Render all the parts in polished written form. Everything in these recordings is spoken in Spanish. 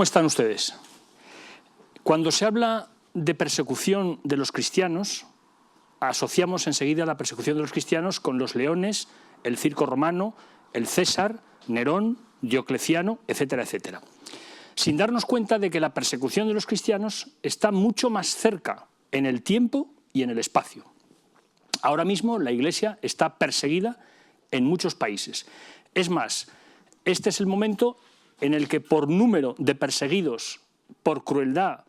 ¿Cómo están ustedes? Cuando se habla de persecución de los cristianos, asociamos enseguida la persecución de los cristianos con los leones, el circo romano, el César, Nerón, Diocleciano, etcétera, etcétera. Sin darnos cuenta de que la persecución de los cristianos está mucho más cerca en el tiempo y en el espacio. Ahora mismo la Iglesia está perseguida en muchos países. Es más, este es el momento en el que por número de perseguidos, por crueldad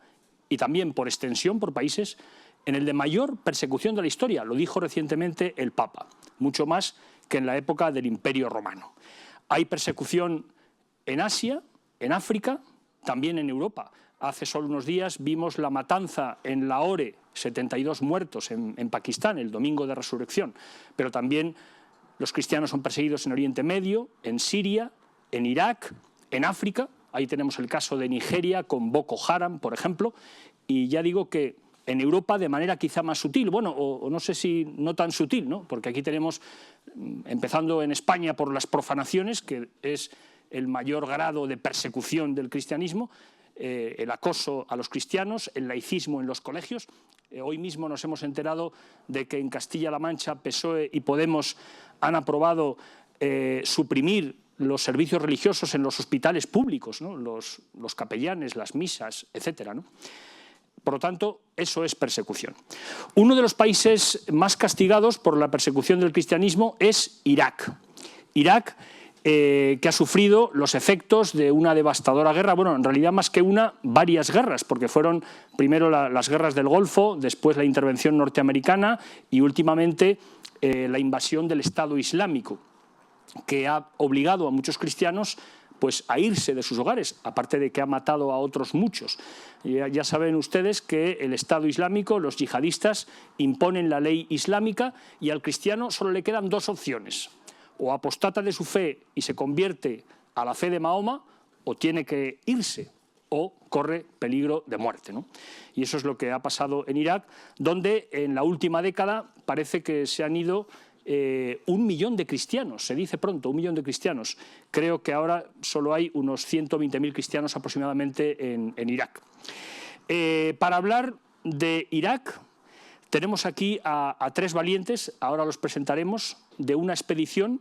y también por extensión por países, en el de mayor persecución de la historia, lo dijo recientemente el Papa, mucho más que en la época del Imperio Romano. Hay persecución en Asia, en África, también en Europa. Hace solo unos días vimos la matanza en Lahore, 72 muertos en Pakistán, el domingo de resurrección, pero también los cristianos son perseguidos en Oriente Medio, en Siria, en Irak, en África. Ahí tenemos el caso de Nigeria con Boko Haram, por ejemplo, y ya digo que en Europa de manera quizá más sutil, bueno, o no sé si no tan sutil, ¿no? Porque aquí tenemos, empezando en España por las profanaciones, que es el mayor grado de persecución del cristianismo, el acoso a los cristianos, el laicismo en los colegios. Hoy mismo nos hemos enterado de que en Castilla-La Mancha PSOE y Podemos han aprobado suprimir los servicios religiosos en los hospitales públicos, ¿no? Los capellanes, las misas, etcétera, ¿no? Por lo tanto, eso es persecución. Uno de los países más castigados por la persecución del cristianismo es Irak. Irak, que ha sufrido los efectos de una devastadora guerra, bueno, en realidad más que una, varias guerras, porque fueron primero las guerras del Golfo, después la intervención norteamericana y últimamente la invasión del Estado Islámico, que ha obligado a muchos cristianos pues a irse de sus hogares, aparte de que ha matado a otros muchos. Ya saben ustedes que el Estado Islámico, los yihadistas, imponen la ley islámica y al cristiano solo le quedan dos opciones: o apostata de su fe y se convierte a la fe de Mahoma, o tiene que irse, o corre peligro de muerte, ¿no? Y eso es lo que ha pasado en Irak, donde en la última década parece que se han ido 1 millón de cristianos, se dice pronto, 1 millón de cristianos. Creo que ahora solo hay unos 120.000 cristianos aproximadamente en Irak. Para hablar de Irak tenemos aquí a tres valientes, ahora los presentaremos, de una expedición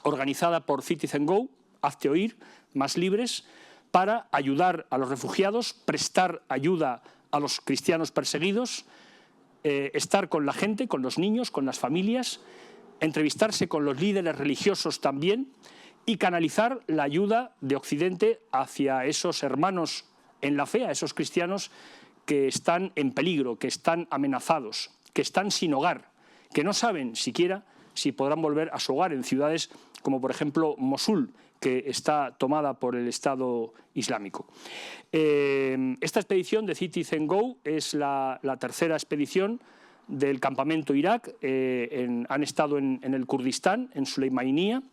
organizada por Citizen Go, Hazte Oír, Más Libres, para ayudar a los refugiados, prestar ayuda a los cristianos perseguidos, estar con la gente, con los niños, con las familias, entrevistarse con los líderes religiosos también y canalizar la ayuda de Occidente hacia esos hermanos en la fe, a esos cristianos que están en peligro, que están amenazados, que están sin hogar, que no saben siquiera si podrán volver a su hogar en ciudades como por ejemplo Mosul, que está tomada por el Estado Islámico. Esta expedición de Citizen Go es la tercera expedición del campamento Irak. Han estado en el Kurdistán, en Suleimanía,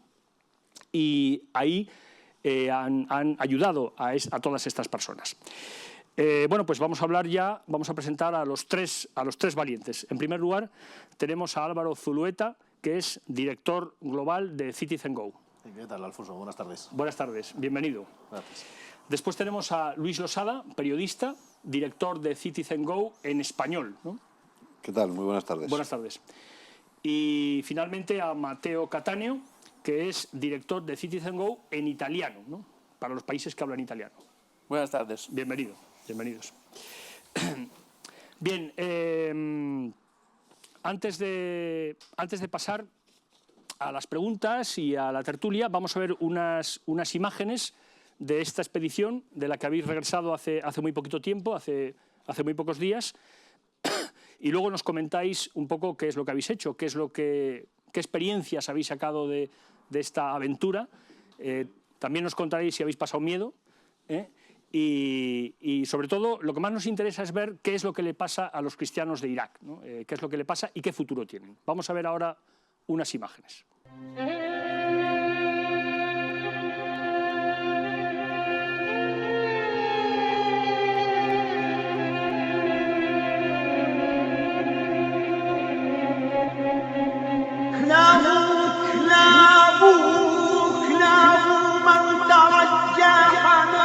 y ahí han ayudado a todas estas personas. Bueno, pues vamos a presentar a los tres valientes. En primer lugar, tenemos a Álvaro Zulueta, que es director global de Citizen Go. ¿Qué tal, Alfonso? Buenas tardes. Buenas tardes, bienvenido. Gracias. Después tenemos a Luis Losada, periodista, director de Citizen Go en español, ¿no? ¿Qué tal? Muy buenas tardes. Buenas tardes. Y finalmente a Matteo Cattaneo, que es director de Citizen Go en italiano, ¿no? Para los países que hablan italiano. Buenas tardes. Bienvenidos. Bien, antes de pasar a las preguntas y a la tertulia, vamos a ver unas imágenes de esta expedición de la que habéis regresado hace muy poquito tiempo, hace muy pocos días, y luego nos comentáis un poco qué es lo que habéis hecho, qué experiencias habéis sacado de esta aventura. También nos contaréis si habéis pasado miedo, y sobre todo lo que más nos interesa es ver qué es lo que le pasa a los cristianos de Irak, ¿no? Qué es lo que le pasa y qué futuro tienen. Vamos a ver ahora unas imágenes. كلاب من ترجحنا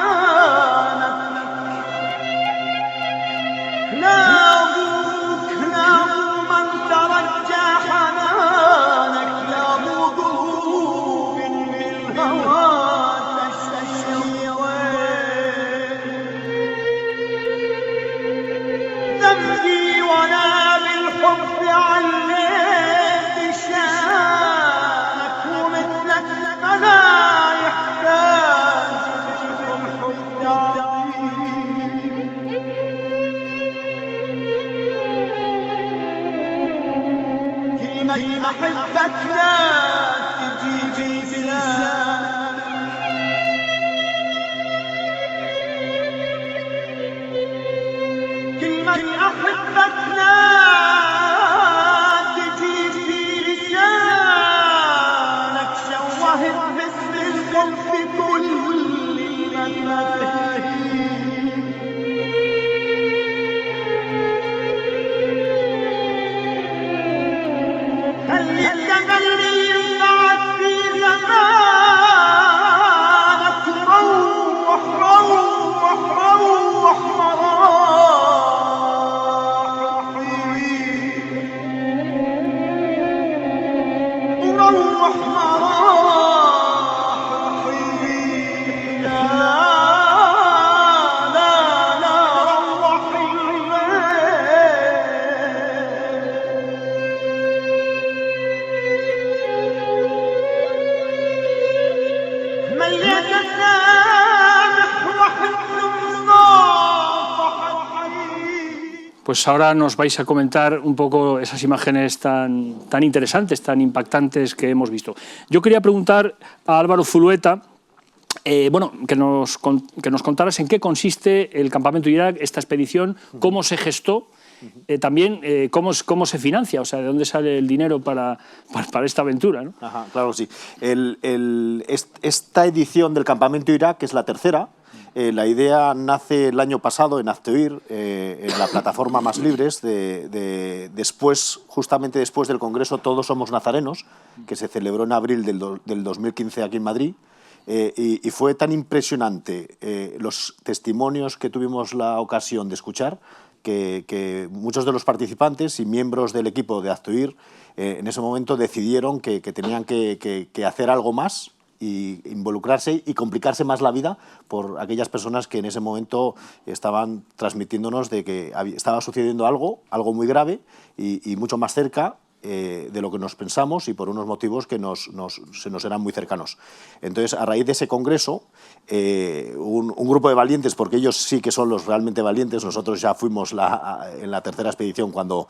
Pues ahora nos vais a comentar un poco esas imágenes tan interesantes, tan impactantes que hemos visto. Yo quería preguntar a Álvaro Zulueta, bueno, que nos contaras en qué consiste el Campamento Irak, esta expedición, cómo se gestó, también cómo se financia, o sea, de dónde sale el dinero para esta aventura, ¿no? Ajá, claro, sí. Esta edición del Campamento Irak, que es la tercera, la idea nace el año pasado en Azteoir, en la plataforma Más Libres, justamente después del Congreso Todos Somos Nazarenos, que se celebró en abril del 2015 aquí en Madrid. Y fue tan impresionante los testimonios que tuvimos la ocasión de escuchar que muchos de los participantes y miembros del equipo de Azteoir en ese momento decidieron que tenían que hacer algo más y involucrarse y complicarse más la vida por aquellas personas que en ese momento estaban transmitiéndonos de que estaba sucediendo algo muy grave y mucho más cerca de lo que nos pensamos y por unos motivos que se nos eran muy cercanos. Entonces, a raíz de ese congreso, un grupo de valientes, porque ellos sí que son los realmente valientes, nosotros ya fuimos en la tercera expedición cuando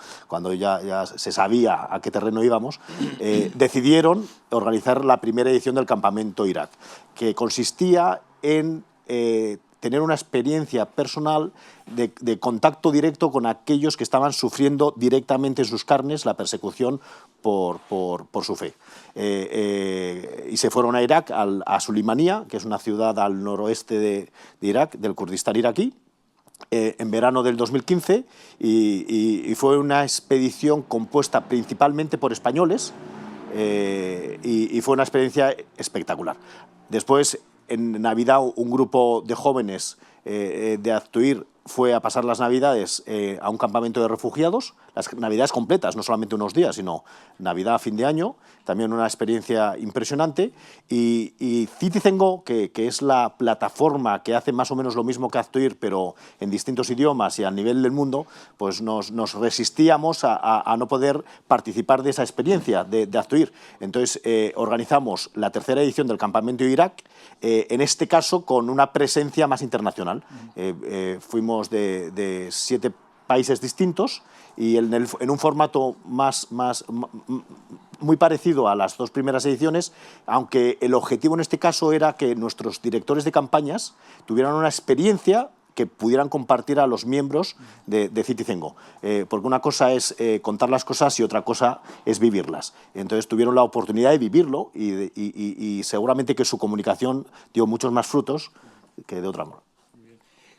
ya se sabía a qué terreno íbamos, decidieron organizar la primera edición del Campamento Irak, que consistía en tener una experiencia personal de contacto directo con aquellos que estaban sufriendo directamente en sus carnes la persecución por su fe. Y se fueron a Irak, a Sulimanía, que es una ciudad al noroeste de Irak, del Kurdistán iraquí, en verano del 2015, y fue una expedición compuesta principalmente por españoles, y fue una experiencia espectacular. Después, en Navidad, un grupo de jóvenes de Azteoir fue a pasar las Navidades a un campamento de refugiados, las Navidades completas, no solamente unos días, sino Navidad a fin de año, también una experiencia impresionante. Y Citizengo, que es la plataforma que hace más o menos lo mismo que Azteoir, pero en distintos idiomas y a nivel del mundo, pues nos resistíamos a no poder participar de esa experiencia de Azteoir. Entonces organizamos la tercera edición del Campamento Irak, en este caso con una presencia más internacional. Fuimos de 7 países distintos y en un formato muy parecido a las 2 primeras ediciones, aunque el objetivo en este caso era que nuestros directores de campañas tuvieran una experiencia que pudieran compartir a los miembros de Citizengo, porque una cosa es contar las cosas y otra cosa es vivirlas. Entonces tuvieron la oportunidad de vivirlo y seguramente que su comunicación dio muchos más frutos que de otra manera.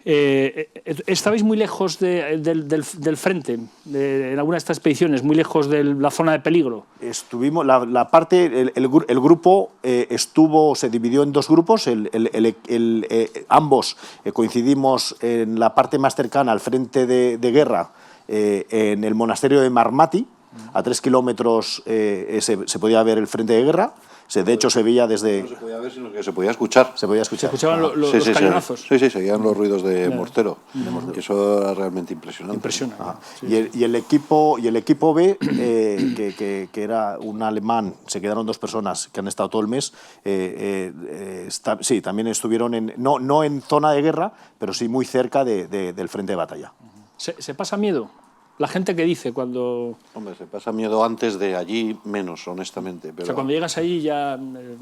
¿Estabais muy lejos del frente, en alguna de estas expediciones, muy lejos de la zona de peligro? Estuvimos, el grupo se dividió en 2 grupos, ambos coincidimos en la parte más cercana al frente de guerra, en el monasterio de Marmati, a 3 kilómetros se podía ver el frente de guerra. De hecho, se veía desde... No se podía ver, sino que se podía escuchar. Se podía escuchar. Se escuchaban los cañonazos. Sí, seguían los ruidos de mortero. Que eso era realmente impresionante. Impresionante. Sí. Y el equipo B, que era un alemán, se quedaron 2 personas que han estado todo el mes, sí, también estuvieron no en zona de guerra, pero sí muy cerca del frente de batalla. ¿Se pasa miedo? La gente que dice cuando... Hombre, se pasa miedo antes de allí, menos, honestamente. Pero O sea, cuando llegas ahí ya...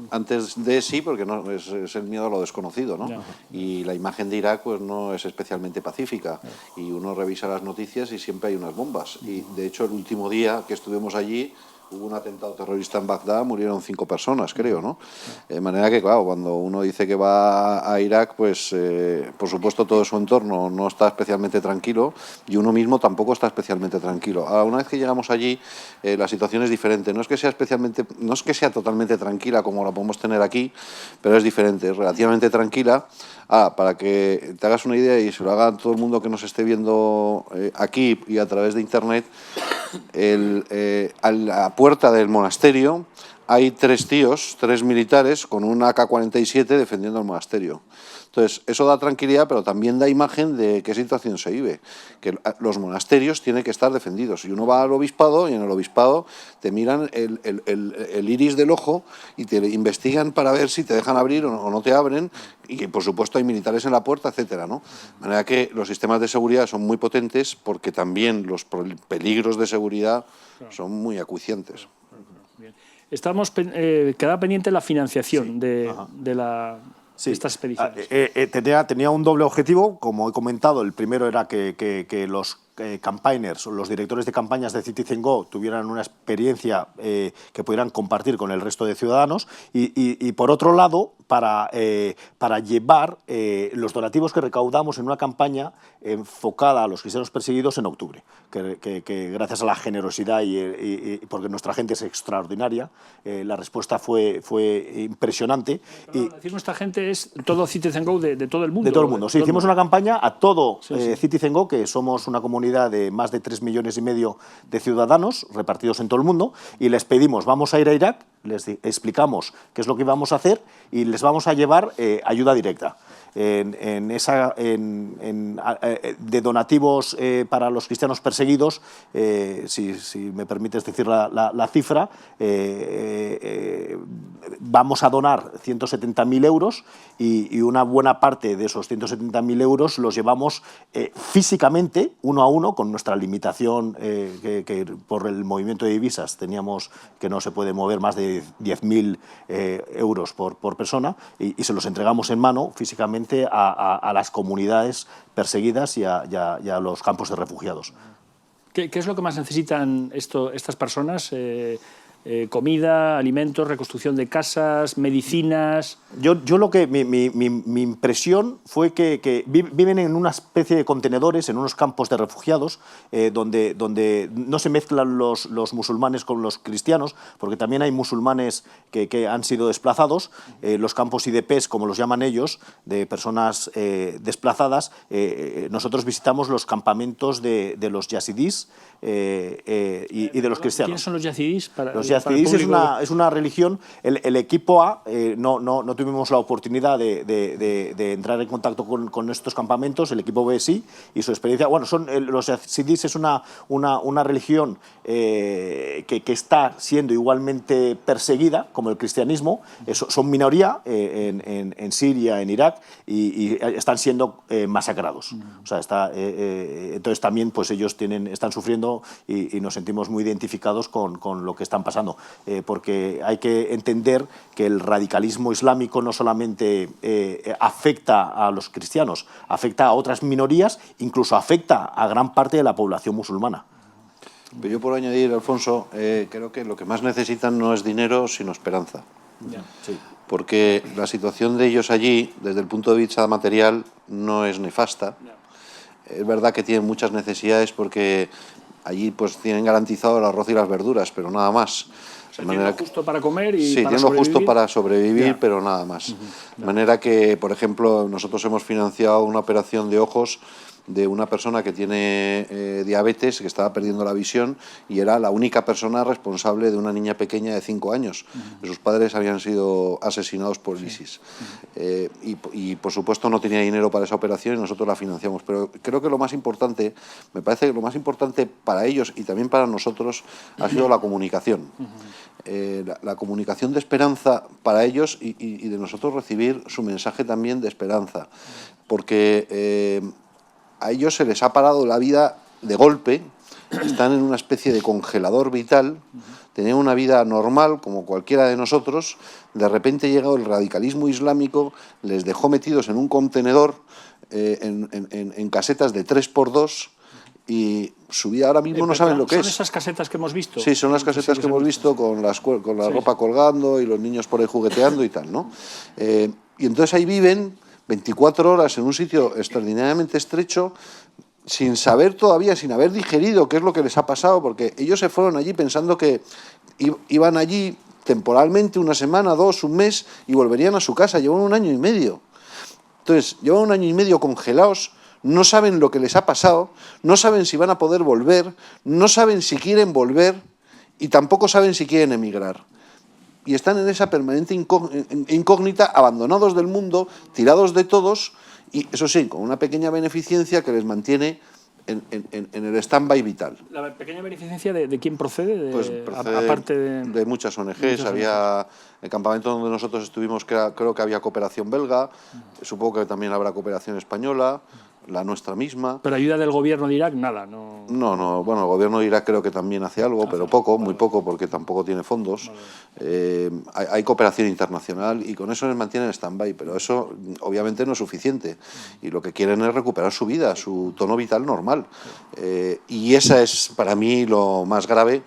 antes de sí, porque no es el miedo a lo desconocido, ¿no? Ya. Y la imagen de Irak pues no es especialmente pacífica. Y uno revisa las noticias y siempre hay unas bombas. Y de hecho el último día que estuvimos allí hubo un atentado terrorista en Bagdad, murieron 5 personas, creo, ¿no? De manera que, claro, cuando uno dice que va a Irak, pues, por supuesto, todo su entorno no está especialmente tranquilo y uno mismo tampoco está especialmente tranquilo. Ahora, una vez que llegamos allí, la situación es diferente. No es que sea totalmente tranquila como la podemos tener aquí, pero es diferente, es relativamente tranquila. Para que te hagas una idea y se lo haga todo el mundo que nos esté viendo aquí y a través de Internet, a la puerta del monasterio hay 3 tíos, 3 militares con un AK-47 defendiendo el monasterio. Entonces, eso da tranquilidad, pero también da imagen de qué situación se vive. Que los monasterios tienen que estar defendidos. Y uno va al obispado y en el obispado te miran el iris del ojo y te investigan para ver si te dejan abrir o no te abren. Y que, por supuesto, hay militares en la puerta, etcétera, ¿no? De manera que los sistemas de seguridad son muy potentes porque también los peligros de seguridad son muy acuciantes. Queda pendiente la financiación de estas expediciones. Tenía un doble objetivo, como he comentado. El primero era que los campaigners o los directores de campañas de Citizen Go tuvieran una experiencia que pudieran compartir con el resto de ciudadanos y por otro lado, para llevar los donativos que recaudamos en una campaña enfocada a los cristianos perseguidos en octubre, que gracias a la generosidad y porque nuestra gente es extraordinaria, la respuesta fue impresionante. Perdón, decir nuestra gente es todo Citizen Go de todo el mundo. De todo el mundo, sí. Hicimos una campaña a todo Citizen Go, que somos una comunidad de más de 3,5 millones de ciudadanos repartidos en todo el mundo, y les pedimos, vamos a ir a Irak, les explicamos qué es lo que íbamos a hacer y les vamos a llevar ayuda directa. De donativos para los cristianos perseguidos, si me permites decir la cifra, vamos a donar 170.000 euros y una buena parte de esos 170.000 euros los llevamos físicamente, uno a uno, con nuestra limitación que por el movimiento de divisas teníamos que no se puede mover más de 10.000 euros por persona y se los entregamos en mano físicamente a las comunidades perseguidas y a los campos de refugiados. ¿Qué es lo que más necesitan estas personas? Comida, alimentos, reconstrucción de casas, medicinas. Mi impresión fue que viven en una especie de contenedores, en unos campos de refugiados, donde no se mezclan los musulmanes con los cristianos, porque también hay musulmanes que han sido desplazados. Los campos IDPs, como los llaman ellos, de personas desplazadas. Nosotros visitamos los campamentos de los yazidís y de los cristianos. ¿Quiénes son los yazidís? Los yazidís es una religión. El equipo A no tuvimos la oportunidad de entrar en contacto con estos campamentos. El equipo B sí, y su experiencia. Bueno, los yazidís es una religión que está siendo igualmente perseguida como el cristianismo. Son minoría en Siria, en Irak, y están siendo masacrados. O sea, entonces también pues ellos están sufriendo y nos sentimos muy identificados con lo que están pasando, porque hay que entender que el radicalismo islámico no solamente afecta a los cristianos, afecta a otras minorías, incluso afecta a gran parte de la población musulmana. Pero yo por añadir, Alfonso, creo que lo que más necesitan no es dinero, sino esperanza. Sí. Porque la situación de ellos allí, desde el punto de vista material, no es nefasta. Es verdad que tienen muchas necesidades porque allí pues tienen garantizado el arroz y las verduras, pero nada más. O sea, tienen lo justo para comer y sí, para tienen lo justo para sobrevivir, ya, pero nada más. De manera que, por ejemplo, nosotros hemos financiado una operación de ojos de una persona que tiene diabetes, que estaba perdiendo la visión, y era la única persona responsable de una niña pequeña de 5 años. Sus padres habían sido asesinados por el ISIS. Y, por supuesto, no tenía dinero para esa operación y nosotros la financiamos. Pero creo que lo más importante, me parece que lo más importante para ellos y también para nosotros ha sido la comunicación. La comunicación de esperanza para ellos y de nosotros recibir su mensaje también de esperanza. Porque a ellos se les ha parado la vida de golpe están en una especie de congelador vital, tenían una vida normal como cualquiera de nosotros, de repente llegó el radicalismo islámico, les dejó metidos en un contenedor, en casetas de 3x2, y su vida ahora mismo no saben lo que es. ¿Son esas casetas que hemos visto? Sí, son las casetas que hemos visto con la ropa colgando y los niños por ahí jugueteando y tal, ¿no? Y entonces ahí viven 24 horas en un sitio extraordinariamente estrecho, sin saber todavía, sin haber digerido qué es lo que les ha pasado, porque ellos se fueron allí pensando que iban allí temporalmente, una semana, 2, un mes, y volverían a su casa. Llevan 1 año y medio. Entonces, llevan 1 año y medio congelados, no saben lo que les ha pasado, no saben si van a poder volver, no saben si quieren volver y tampoco saben si quieren emigrar. Y están en esa permanente incógnita, abandonados del mundo, tirados de todos, y eso sí, con una pequeña beneficencia que les mantiene en el stand-by vital. ¿La pequeña beneficencia de quién procede? Pues procede aparte de muchas ONGs. Había el campamento donde nosotros estuvimos, creo que había cooperación belga, supongo que también habrá cooperación española, la nuestra misma. Pero ayuda del gobierno de Irak, nada, ¿no? No, bueno, el gobierno de Irak creo que también hace algo, pero poco, muy poco, porque tampoco tiene fondos. Hay cooperación internacional y con eso les mantienen stand-by, pero eso obviamente no es suficiente. Y lo que quieren es recuperar su vida, su tono vital normal. Y esa es para mí lo más grave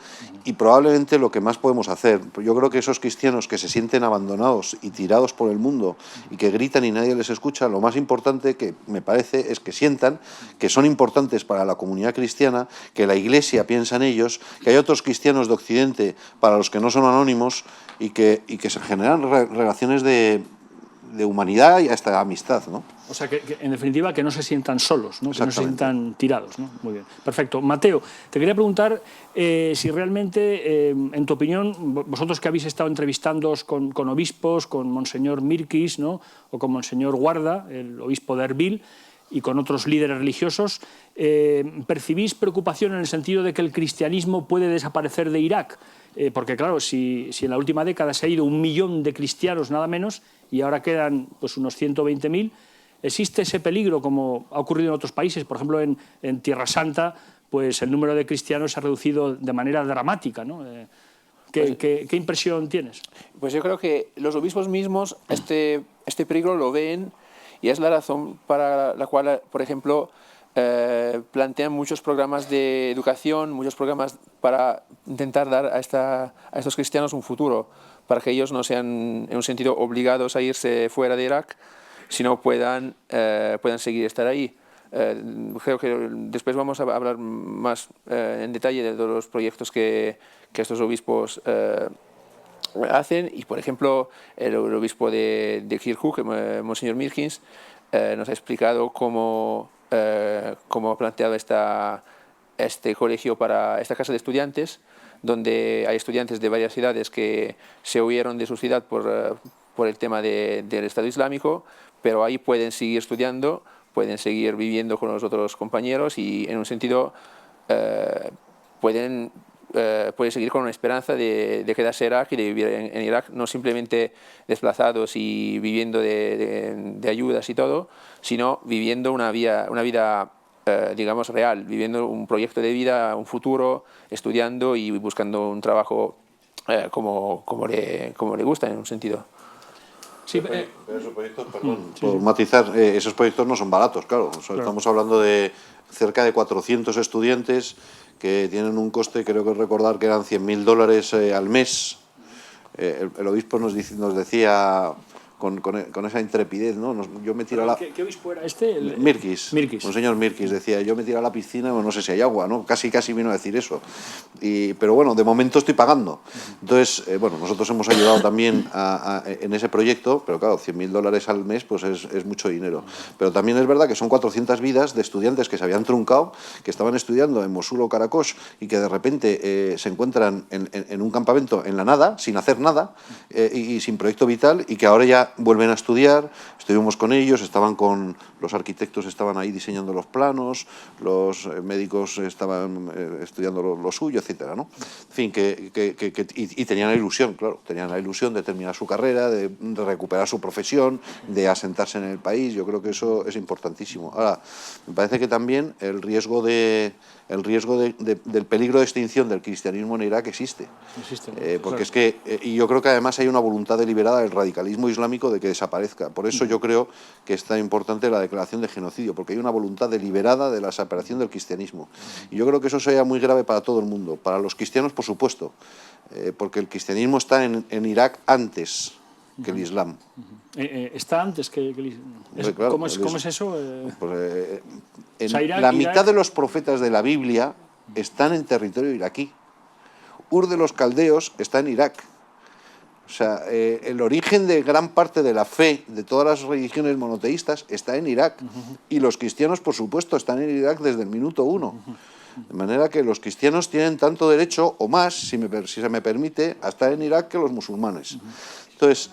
y probablemente lo que más podemos hacer. Yo creo que esos cristianos que se sienten abandonados y tirados por el mundo y que gritan y nadie les escucha, lo más importante que me parece es que sientan que son importantes para la comunidad cristiana, que la Iglesia piensa en ellos, que hay otros cristianos de Occidente para los que no son anónimos y que se generan relaciones de humanidad y hasta amistad, ¿no? O sea, que en definitiva que no se sientan solos, ¿no? Que no se sientan tirados, ¿no? Muy bien, perfecto. Mateo, te quería preguntar si realmente, en tu opinión, vosotros que habéis estado entrevistándoos con obispos, con Monseñor Mirkis, ¿no? O con Monseñor Guarda, el obispo de Erbil, y con otros líderes religiosos, ¿percibís preocupación en el sentido de que el cristianismo puede desaparecer de Irak? Porque claro, si en la última década se ha ido 1 millón de cristianos nada menos y ahora quedan pues unos 120.000, ¿existe ese peligro como ha ocurrido en otros países? Por ejemplo, en Tierra Santa, pues el número de cristianos se ha reducido de manera dramática, ¿no? ¿Qué impresión tienes? Pues yo creo que los obispos mismos este peligro lo ven y es la razón para la cual, por ejemplo, plantean muchos programas de educación, muchos programas para intentar dar a estos cristianos un futuro, para que ellos no sean, en un sentido, obligados a irse fuera de Irak, sino puedan seguir estar ahí. Creo que después vamos a hablar más en detalle de los proyectos que estos obispos hacen, y por ejemplo el obispo de Kirkuk, Monseñor Mirkins, nos ha explicado cómo ha planteado este colegio para esta casa de estudiantes, donde hay estudiantes de varias ciudades que se huyeron de su ciudad por el tema del Estado Islámico, pero ahí pueden seguir estudiando, pueden seguir viviendo con los otros compañeros y en un sentido pueden seguir con una esperanza de quedarse en Irak y de vivir en Irak, no simplemente desplazados y viviendo de ayudas y todo, sino viviendo una vida digamos, real, viviendo un proyecto de vida, un futuro, estudiando y buscando un trabajo como le gusta, en un sentido. Sí, pero esos proyectos, perdón, por matizar, esos proyectos no son baratos, claro. Estamos hablando de cerca de 400 estudiantes que tienen un coste, creo que recordar que eran $100.000 al mes. El obispo nos decía con esa intrepidez, ¿no? Yo me tiro a la... ¿Qué obispo era este? Mirkis. Mirkis. Monseñor Mirkis decía, yo me tiro a la piscina, no sé si hay agua, ¿no? Casi vino a decir eso. Pero bueno, de momento estoy pagando. Entonces, bueno, nosotros hemos ayudado también en ese proyecto, pero claro, $100.000 al mes pues es mucho dinero. Pero también es verdad que son 400 vidas de estudiantes que se habían truncado, que estaban estudiando en Mosul o Karakosh y que de repente se encuentran en un campamento en la nada, sin hacer nada y sin proyecto vital, y que ahora ya día vuelven a estudiar, estuvimos con ellos, estaban con los arquitectos, estaban ahí diseñando los planos, los médicos estaban estudiando lo suyo, etcétera, ¿no? En fin, y tenían la ilusión, claro, tenían la ilusión de terminar su carrera, de recuperar su profesión, de asentarse en el país. Yo creo que eso es importantísimo. Ahora, me parece que también el riesgo del peligro de extinción del cristianismo en Irak existe. Porque es que, y yo creo que además hay una voluntad deliberada del radicalismo islámico de que desaparezca. Por eso yo creo que es tan importante la declaración de genocidio, porque hay una voluntad deliberada de la desaparición del cristianismo. Y yo creo que eso sería muy grave para todo el mundo, para los cristianos por supuesto, porque el cristianismo está en Irak antes que el Islam. ¿Está antes que el Islam? Claro, ¿Cómo es eso? La mitad de los profetas de la Biblia están en territorio iraquí. Ur de los Caldeos está en Irak. O sea, el origen de gran parte de la fe de todas las religiones monoteístas está en Irak. Y los cristianos, por supuesto, están en Irak desde el minuto uno. De manera que los cristianos tienen tanto derecho, o más, si se me permite, a estar en Irak que los musulmanes. Entonces,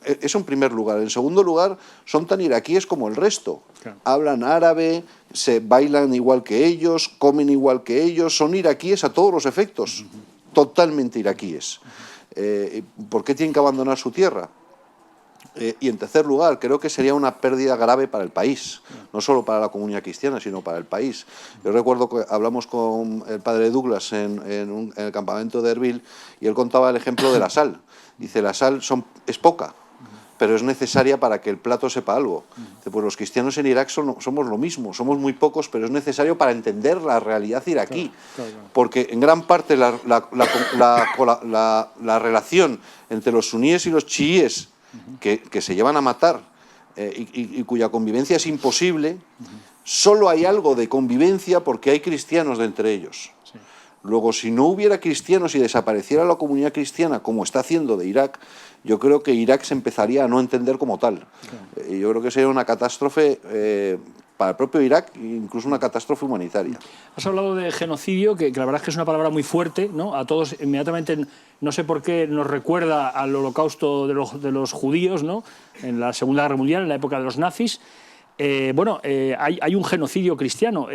eso en primer lugar. En segundo lugar, son tan iraquíes como el resto. Claro. Hablan árabe, se bailan igual que ellos, comen igual que ellos, son iraquíes a todos los efectos, totalmente iraquíes. ¿Por qué tienen que abandonar su tierra? Y en tercer lugar, creo que sería una pérdida grave para el país, no solo para la comunidad cristiana, sino para el país. Yo recuerdo que hablamos con el padre Douglas en el campamento de Erbil y él contaba el ejemplo de la sal. Dice, la sal es poca, pero es necesaria para que el plato sepa algo. Pues los cristianos en Irak somos lo mismo, somos muy pocos, pero es necesario para entender la realidad iraquí. Claro. Porque en gran parte la relación entre los suníes y los chiíes, que se llevan a matar y cuya convivencia es imposible, solo hay algo de convivencia porque hay cristianos de entre ellos. Sí. Luego, si no hubiera cristianos y desapareciera la comunidad cristiana, como está haciendo de Irak, yo creo que Irak se empezaría a no entender como tal. Claro. Y yo creo que sería una catástrofe para el propio Irak, incluso una catástrofe humanitaria. Has hablado de genocidio, que la verdad es que es una palabra muy fuerte, ¿no? A todos inmediatamente, no sé por qué, nos recuerda al holocausto de los judíos, ¿no? En la Segunda Guerra Mundial, en la época de los nazis. Hay un genocidio cristiano.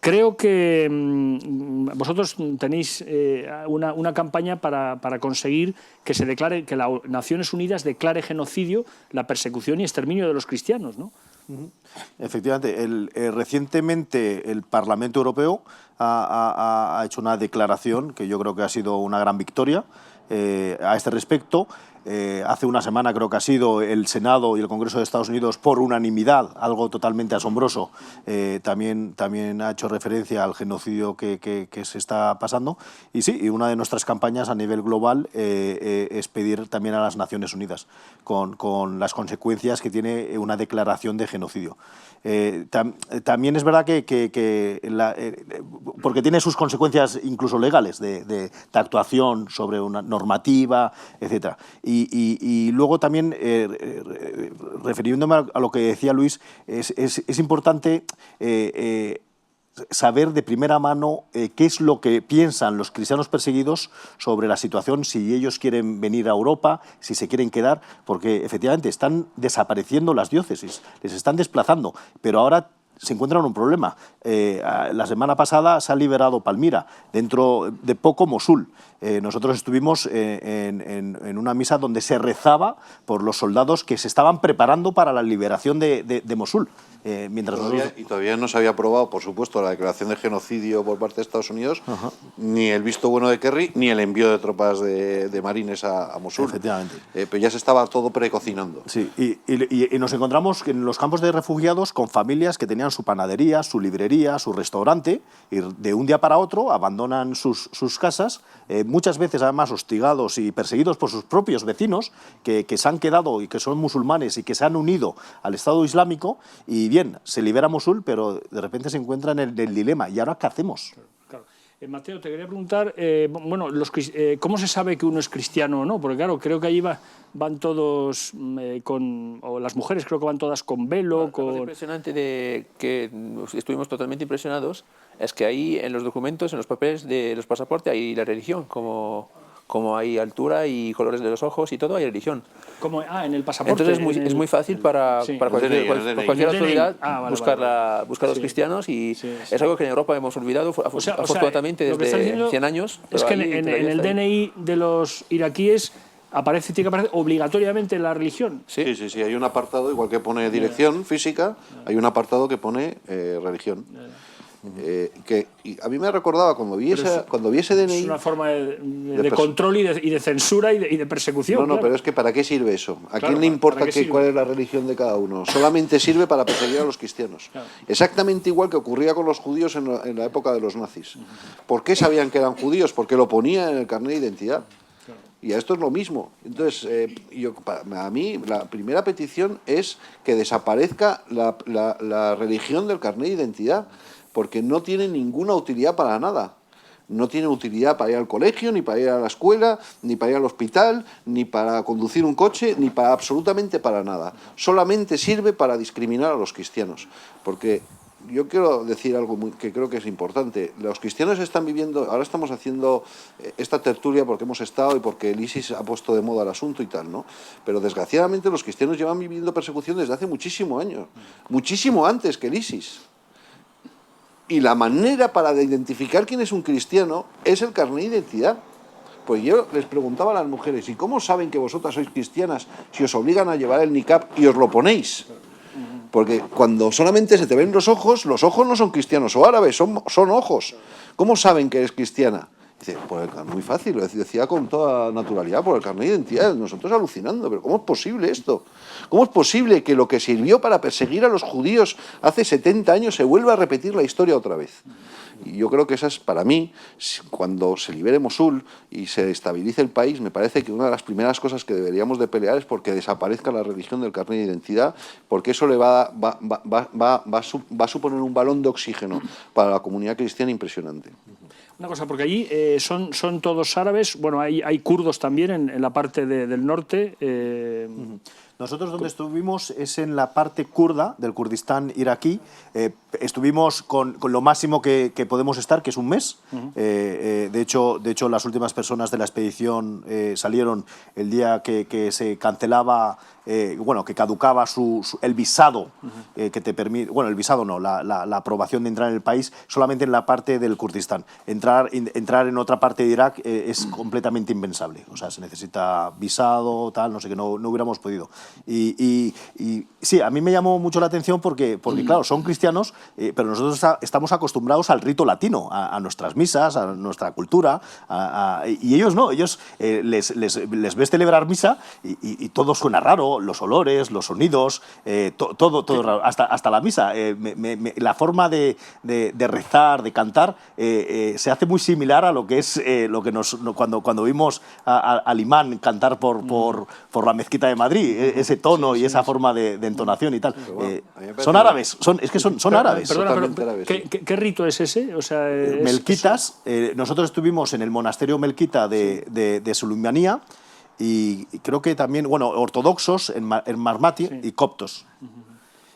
Creo que vosotros tenéis una campaña para conseguir que se declare, que las Naciones Unidas declare genocidio la persecución y exterminio de los cristianos, ¿no? Efectivamente, recientemente el Parlamento Europeo ha hecho una declaración que yo creo que ha sido una gran victoria a este respecto. Hace una semana creo que ha sido el Senado y el Congreso de Estados Unidos por unanimidad, algo totalmente asombroso, también ha hecho referencia al genocidio que se está pasando. Y sí, y una de nuestras campañas a nivel global es pedir también a las Naciones Unidas con las consecuencias que tiene una declaración de genocidio. También es verdad porque tiene sus consecuencias incluso legales de actuación sobre una normativa, etcétera. Y luego también, refiriéndome a lo que decía Luis, es importante saber de primera mano qué es lo que piensan los cristianos perseguidos sobre la situación, si ellos quieren venir a Europa, si se quieren quedar, porque efectivamente están desapareciendo las diócesis, les están desplazando, pero ahora se encuentran un problema. La semana pasada se ha liberado Palmira, dentro de poco Mosul. Nosotros estuvimos en una misa donde se rezaba por los soldados que se estaban preparando para la liberación de Mosul. Y todavía no se había aprobado, por supuesto, la declaración de genocidio por parte de Estados Unidos, ni el visto bueno de Kerry, ni el envío de tropas de marines a Mosul. Efectivamente. Pero ya se estaba todo precocinando. Sí, y nos encontramos en los campos de refugiados con familias que tenían su panadería, su librería, su restaurante, y de un día para otro abandonan sus casas, muchas veces además hostigados y perseguidos por sus propios vecinos, que se han quedado y que son musulmanes y que se han unido al Estado Islámico, y bien, se libera Mosul, pero de repente se encuentran en el dilema. ¿Y ahora qué hacemos? Claro. Mateo, te quería preguntar, ¿cómo se sabe que uno es cristiano o no? Porque claro, creo que allí van todos o las mujeres creo que van todas con velo. Lo impresionante de que estuvimos totalmente impresionados es que ahí en los documentos, en los papeles de los pasaportes, hay la religión como como hay altura y colores de los ojos y todo, hay religión. Como, en el pasaporte. Entonces es muy fácil para cualquier autoridad buscar a los cristianos y es algo que en Europa hemos olvidado afortunadamente desde 100 años. Es que en el DNI de los iraquíes tiene que aparecer obligatoriamente la religión. Sí, hay un apartado, igual que pone dirección física, hay un apartado que pone religión. Y a mí me recordaba cuando vi ese DNI... Es una forma de control y de censura y de persecución. No, pero es que ¿para qué sirve eso? ¿A quién le importa cuál es la religión de cada uno? Solamente sirve para perseguir a los cristianos. Claro. Exactamente igual que ocurría con los judíos en la época de los nazis. ¿Por qué sabían que eran judíos? Porque lo ponía en el carnet de identidad. Y esto es lo mismo. Entonces, a mí la primera petición es que desaparezca la religión del carnet de identidad, porque no tiene ninguna utilidad para nada. No tiene utilidad para ir al colegio, ni para ir a la escuela, ni para ir al hospital, ni para conducir un coche, ni para absolutamente para nada. Solamente sirve para discriminar a los cristianos. Porque yo quiero decir algo que creo que es importante. Los cristianos están viviendo, ahora estamos haciendo esta tertulia porque hemos estado y porque el ISIS ha puesto de moda el asunto y tal, ¿no? Pero desgraciadamente los cristianos llevan viviendo persecución desde hace muchísimos años, muchísimo antes que el ISIS. Y la manera para identificar quién es un cristiano es el carnet de identidad. Pues yo les preguntaba a las mujeres, ¿y cómo saben que vosotras sois cristianas si os obligan a llevar el niqab y os lo ponéis? Porque cuando solamente se te ven los ojos no son cristianos o árabes, son ojos. ¿Cómo saben que eres cristiana? Dice, pues muy fácil, lo decía con toda naturalidad, por el carnet de identidad. Nosotros alucinando, pero ¿cómo es posible esto? ¿Cómo es posible que lo que sirvió para perseguir a los judíos hace 70 años se vuelva a repetir la historia otra vez? Y yo creo que esa es, para mí, cuando se libere Mosul y se estabilice el país, me parece que una de las primeras cosas que deberíamos de pelear es porque desaparezca la religión del carnet de identidad, porque eso le va a suponer un balón de oxígeno para la comunidad cristiana impresionante. Una cosa, porque allí son todos árabes, bueno, hay kurdos también en la parte del norte. Nosotros donde estuvimos es en la parte kurda del Kurdistán iraquí. Estuvimos con lo máximo que podemos estar, que es un mes. De hecho, las últimas personas de la expedición salieron el día que se cancelaba, que caducaba el visado que te permite, el visado no, la aprobación de entrar en el país solamente en la parte del Kurdistán. Entrar en otra parte de Irak es completamente impensable. O sea, se necesita visado, tal, no sé, que no hubiéramos podido. Y sí, a mí me llamó mucho la atención porque claro, son cristianos, pero nosotros estamos acostumbrados al rito latino, a nuestras misas, a nuestra cultura, y ellos no, ellos les ves celebrar misa y todo suena raro, los olores, los sonidos, todo raro, hasta la misa. La forma de rezar, de cantar, se hace muy similar a lo que es cuando vimos al imán cantar por la mezquita de Madrid, ese tono y esa forma de entonación y tal. Son árabes, son árabes. Perdona, pero ¿qué rito es ese? O sea, melquitas. Nosotros estuvimos en el monasterio melquita de Suleymanía y creo que también, ortodoxos en Marmati y coptos.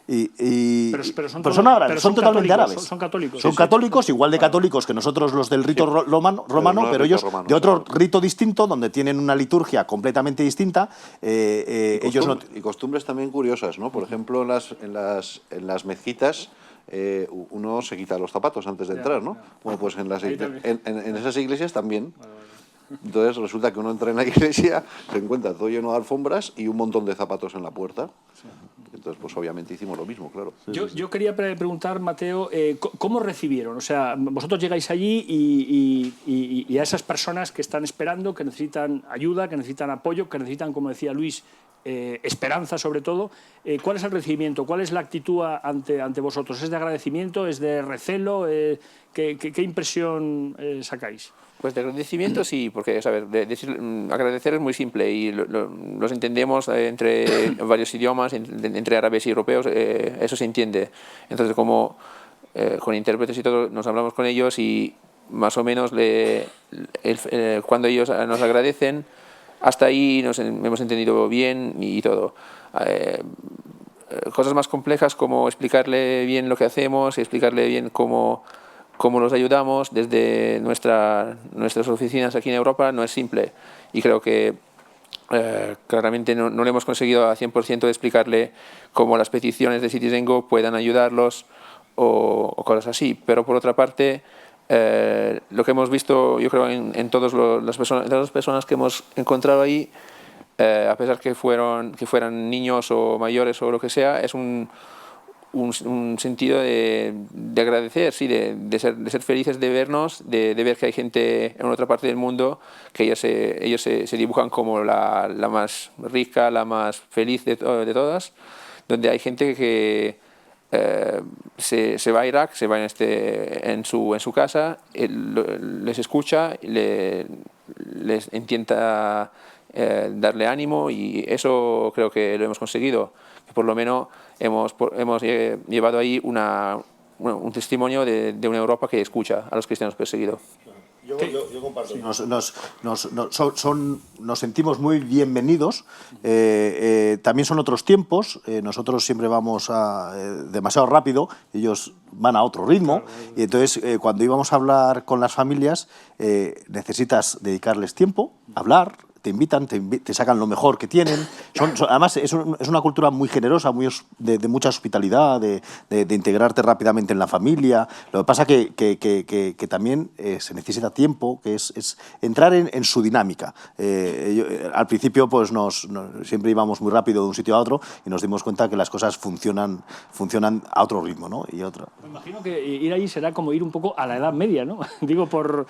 Pero son árabes, son totalmente árabes. Son católicos. Son católicos, igual de católicos que nosotros los del rito romano, pero ellos de otro rito distinto, donde tienen una liturgia completamente distinta. Y costumbres también curiosas, ¿no? Por ejemplo, en las mezquitas uno se quita los zapatos antes de entrar, ¿no? Bueno, pues en esas iglesias también. Entonces resulta que uno entra en la iglesia, se encuentra todo lleno de alfombras y un montón de zapatos en la puerta. Entonces, pues obviamente hicimos lo mismo, claro. Yo quería preguntar, Mateo, ¿cómo recibieron? O sea, vosotros llegáis allí y a esas personas que están esperando, que necesitan ayuda, que necesitan apoyo, que necesitan, como decía Luis, esperanza sobre todo, ¿cuál es el recibimiento? ¿Cuál es la actitud ante vosotros? ¿Es de agradecimiento? ¿Es de recelo? ¿Qué impresión sacáis? Pues de agradecimiento sí, porque agradecer es muy simple y los entendemos entre varios idiomas, entre árabes y europeos, eso se entiende. Entonces, como con intérpretes y todo, nos hablamos con ellos y más o menos cuando ellos nos agradecen, hasta ahí hemos entendido bien y todo. Cosas más complejas como explicarle bien lo que hacemos, explicarle bien cómo cómo los ayudamos desde nuestras oficinas aquí en Europa no es simple. Y creo que claramente no le hemos conseguido a 100% de explicarle cómo las peticiones de CitizenGo puedan ayudarlos o cosas así. Pero por otra parte, lo que hemos visto, yo creo, en todas las personas que hemos encontrado ahí, a pesar que fueran niños o mayores o lo que sea, es un sentido de agradecer, sí, de ser felices de vernos, de ver que hay gente en otra parte del mundo que ellos se dibujan como la más rica, la más feliz de todas, donde hay gente que se va a Irak, se va en su casa, les escucha, les intenta darle ánimo, y eso creo que lo hemos conseguido. Por lo menos hemos llevado ahí un testimonio de una Europa que escucha a los cristianos perseguidos. Yo comparto. Nos sentimos muy bienvenidos. También son otros tiempos. Nosotros siempre vamos demasiado rápido. Ellos van a otro ritmo. Claro. Y entonces, cuando íbamos a hablar con las familias, necesitas dedicarles tiempo, hablar. Te invitan, te sacan lo mejor que tienen. Además, es una cultura muy generosa, de mucha hospitalidad, de integrarte rápidamente en la familia. Lo que pasa que también se necesita tiempo, que es entrar en su dinámica. Al principio pues siempre íbamos muy rápido de un sitio a otro y nos dimos cuenta que las cosas funcionan a otro ritmo, ¿no? Me imagino que ir allí será como ir un poco a la Edad Media, ¿no? Digo, por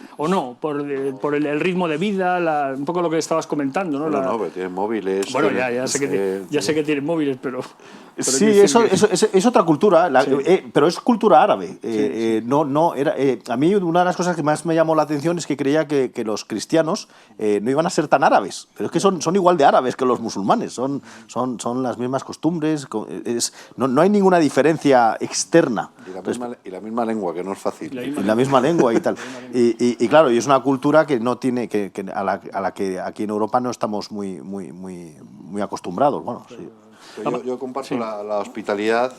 el ritmo de vida, un poco lo que estabas comentando, ¿no? No, pero tienen móviles. Bueno, ya sé que tienen móviles, pero sí, eso es otra cultura, pero es cultura árabe. A mí una de las cosas que más me llamó la atención es que creía que los cristianos no iban a ser tan árabes, pero es que son igual de árabes que los musulmanes, son las mismas costumbres, no hay ninguna diferencia externa. Y la misma lengua, que no es fácil. La misma lengua y tal. Y claro, y es una cultura que no tiene a la que aquí en Europa no estamos muy acostumbrados. Bueno, sí. Yo comparto la hospitalidad.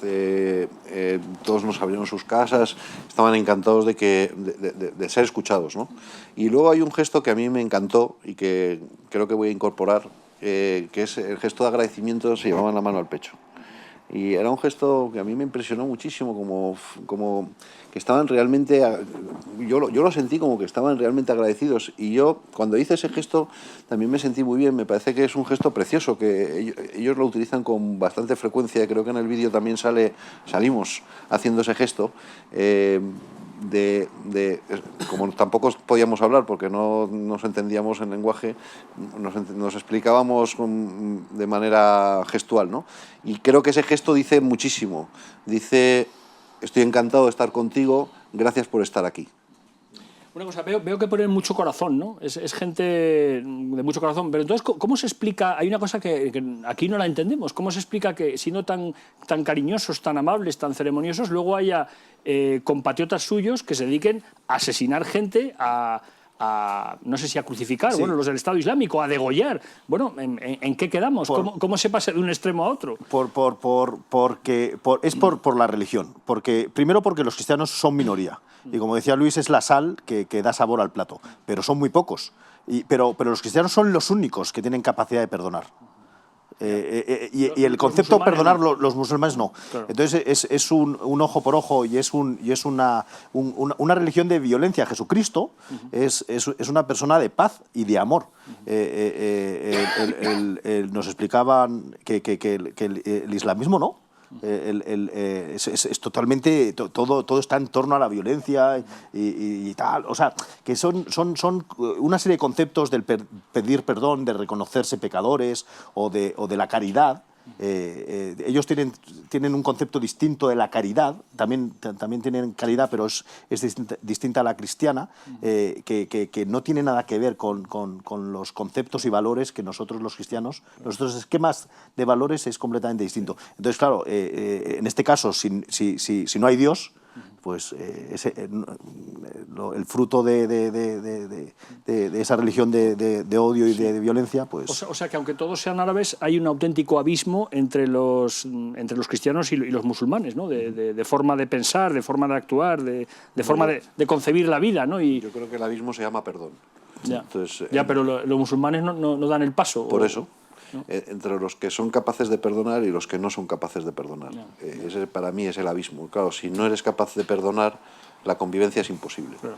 Todos nos abrieron sus casas, estaban encantados de ser escuchados, ¿no? Y luego hay un gesto que a mí me encantó y que creo que voy a incorporar, que es el gesto de agradecimiento. Se llevaban la mano al pecho. Y era un gesto que a mí me impresionó muchísimo, como que estaban realmente, yo lo sentí como que estaban realmente agradecidos. Y yo, cuando hice ese gesto, también me sentí muy bien. Me parece que es un gesto precioso, que ellos lo utilizan con bastante frecuencia. Creo que en el vídeo también salimos haciendo ese gesto. Como tampoco podíamos hablar porque no nos entendíamos en lenguaje, nos explicábamos de manera gestual, ¿no? Y creo que ese gesto dice muchísimo. Dice: estoy encantado de estar contigo, gracias por estar aquí. Una cosa, veo que ponen mucho corazón, ¿no? Es gente de mucho corazón. Pero entonces, ¿cómo se explica? Hay una cosa que aquí no la entendemos. ¿Cómo se explica que, siendo tan cariñosos, tan amables, tan ceremoniosos, luego haya compatriotas suyos que se dediquen a asesinar gente, no sé si a crucificar, sí, bueno, los del Estado Islámico, a degollar? Bueno, ¿en qué quedamos? ¿Cómo se pasa de un extremo a otro? Es por la religión. Primero porque los cristianos son minoría. Y como decía Luis, es la sal que da sabor al plato. Pero son muy pocos. Pero los cristianos son los únicos que tienen capacidad de perdonar. Y el concepto de perdonar, los musulmanes no. Claro. Entonces es un ojo por ojo y es una religión de violencia. Jesucristo es una persona de paz y de amor. Nos explicaban que el islamismo no. Es totalmente, todo está en torno a la violencia y tal. O sea, que son una serie de conceptos del pedir perdón, de reconocerse pecadores o de la caridad. Ellos tienen un concepto distinto de la caridad, también tienen caridad, pero es distinta a la cristiana, que no tiene nada que ver con los conceptos y valores que nosotros los cristianos, nuestros esquemas de valores es completamente distinto. Entonces, claro, en este caso, si no hay Dios, pues el fruto de esa religión de odio y de violencia, pues... O sea, que aunque todos sean árabes, hay un auténtico abismo entre los cristianos y los musulmanes, ¿no? De forma de pensar, de forma de actuar, de forma de concebir la vida, ¿no? Yo creo que el abismo se llama perdón. Ya, Entonces, pero los musulmanes no dan el paso. Por eso, entre los que son capaces de perdonar y los que no son capaces de perdonar. Ese para mí es el abismo. Claro, si no eres capaz de perdonar, la convivencia es imposible. Claro.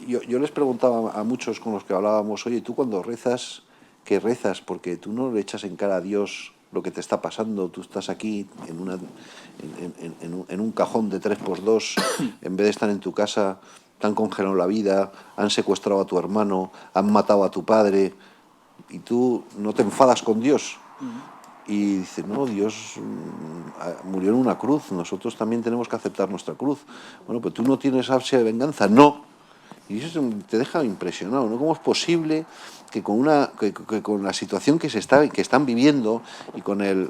Yo les preguntaba a muchos con los que hablábamos, oye, tú cuando rezas, ¿qué rezas? Porque tú no le echas en cara a Dios lo que te está pasando, tú estás aquí en un cajón de 3x2, en vez de estar en tu casa, te han congelado la vida, han secuestrado a tu hermano, han matado a tu padre, y tú no te enfadas con Dios. Y dices, no, Dios murió en una cruz, nosotros también tenemos que aceptar nuestra cruz. Bueno, pues tú no tienes ansia de venganza, no. Y eso te deja impresionado, ¿no? ¿Cómo es posible que con la situación que están viviendo y con el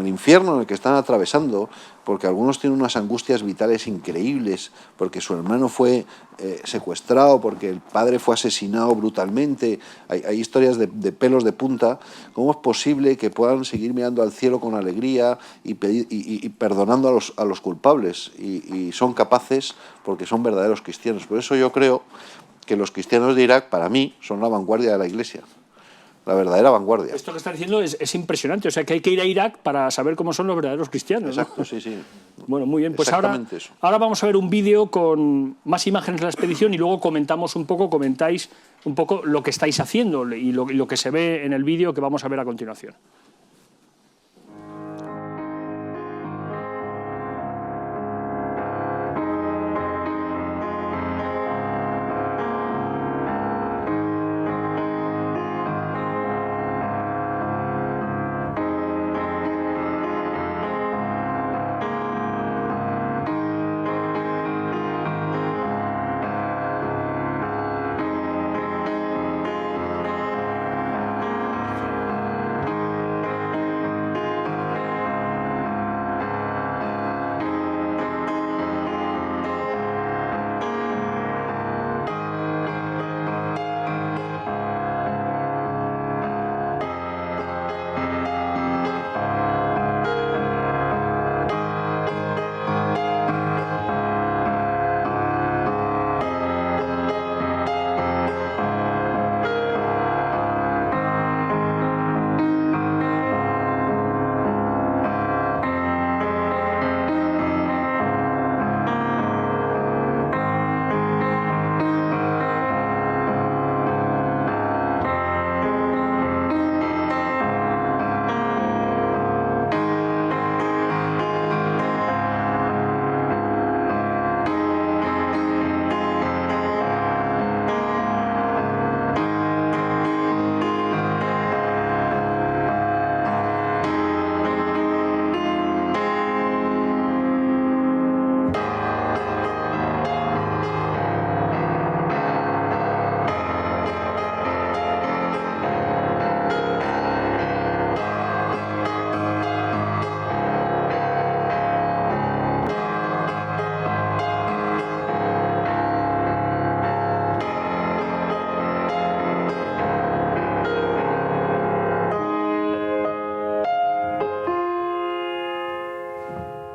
infierno en el que están atravesando, porque algunos tienen unas angustias vitales increíbles, porque su hermano fue secuestrado, porque el padre fue asesinado brutalmente, hay historias de pelos de punta, ¿cómo es posible que puedan seguir mirando al cielo con alegría y perdonando a los culpables? Y son capaces porque son verdaderos cristianos. Por eso yo creo que los cristianos de Irak, para mí, son la vanguardia de la Iglesia. La verdadera vanguardia. Esto que está diciendo es impresionante, o sea que hay que ir a Irak para saber cómo son los verdaderos cristianos, ¿no? Exacto, sí. Bueno, muy bien, pues ahora vamos a ver un vídeo con más imágenes de la expedición y luego comentáis un poco lo que estáis haciendo y lo que se ve en el vídeo que vamos a ver a continuación.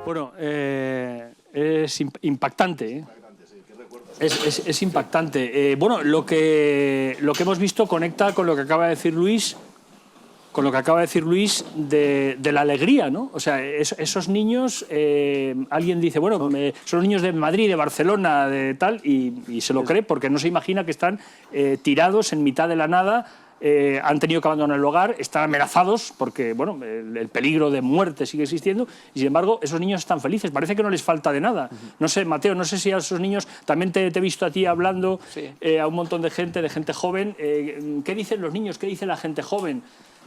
Bueno, es impactante, ¿eh? Es impactante. Bueno, lo que hemos visto conecta con lo que acaba de decir Luis, de la alegría, ¿no? O sea, esos niños, alguien dice, bueno, son niños de Madrid, de Barcelona, de tal, y se lo cree porque no se imagina que están tirados en mitad de la nada. Han tenido que abandonar el hogar, están amenazados porque bueno, el peligro de muerte sigue existiendo y sin embargo esos niños están felices, parece que no les falta de nada. No sé, Mateo, no sé si a esos niños, también te he visto a ti hablando a un montón de gente joven. ¿Qué dicen los niños? ¿Qué dice la gente joven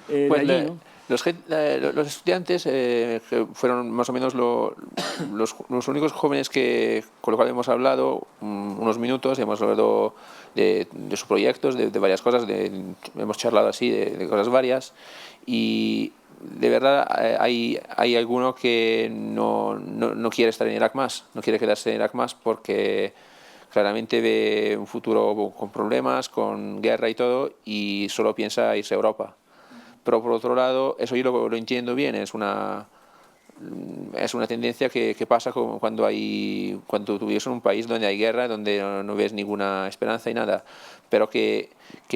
pues de allí, ¿no? Los estudiantes que fueron más o menos los únicos jóvenes con los cuales hemos hablado unos minutos, hemos hablado de sus proyectos, de varias cosas, hemos charlado así de cosas varias y de verdad hay alguno que no quiere estar en Irak más, no quiere quedarse en Irak más porque claramente ve un futuro con problemas, con guerra y todo, y solo piensa irse a Europa. Pero por otro lado, eso yo lo entiendo bien, es una tendencia que pasa cuando tú vives en un país donde hay guerra, donde no ves ninguna esperanza y nada, pero que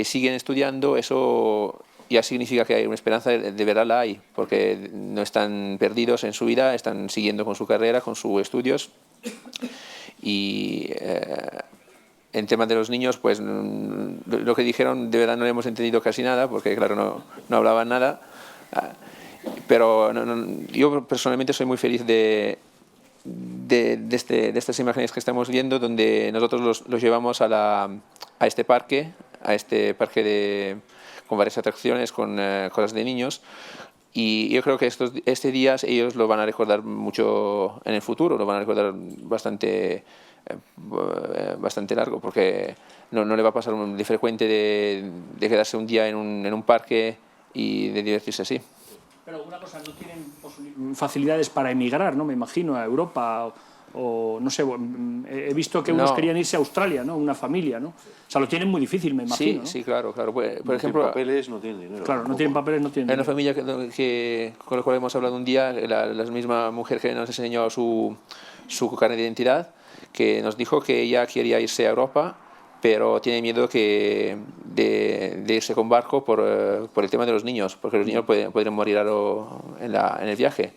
siguen estudiando, eso ya significa que hay una esperanza, de verdad la hay, porque no están perdidos en su vida, están siguiendo con su carrera, con sus estudios. Y en tema de los niños, pues lo que dijeron de verdad no hemos entendido casi nada, porque claro, no hablaban nada. Pero yo personalmente soy muy feliz de estas imágenes que estamos viendo, donde nosotros los llevamos a este parque con varias atracciones, con cosas de niños. Y yo creo que este día ellos lo van a recordar mucho en el futuro, lo van a recordar bastante largo, porque no le va a pasar de frecuente de quedarse un día en un parque y de divertirse así. Pero una cosa, no tienen facilidades para emigrar, ¿no? Me imagino, a Europa o no sé, he visto que unos querían irse a Australia, ¿no? Una familia, ¿no? O sea, lo tienen muy difícil, me imagino, ¿no? Sí, claro. Por ejemplo, tienen papeles, no tienen dinero. Claro, no tienen papeles, no tienen hay una dinero. familia con la cual hemos hablado un día, la misma mujer que nos enseñó su carnet de identidad, que nos dijo que ella quería irse a Europa, pero tiene miedo de irse con barco por el tema de los niños, porque los niños podrían morir en el viaje.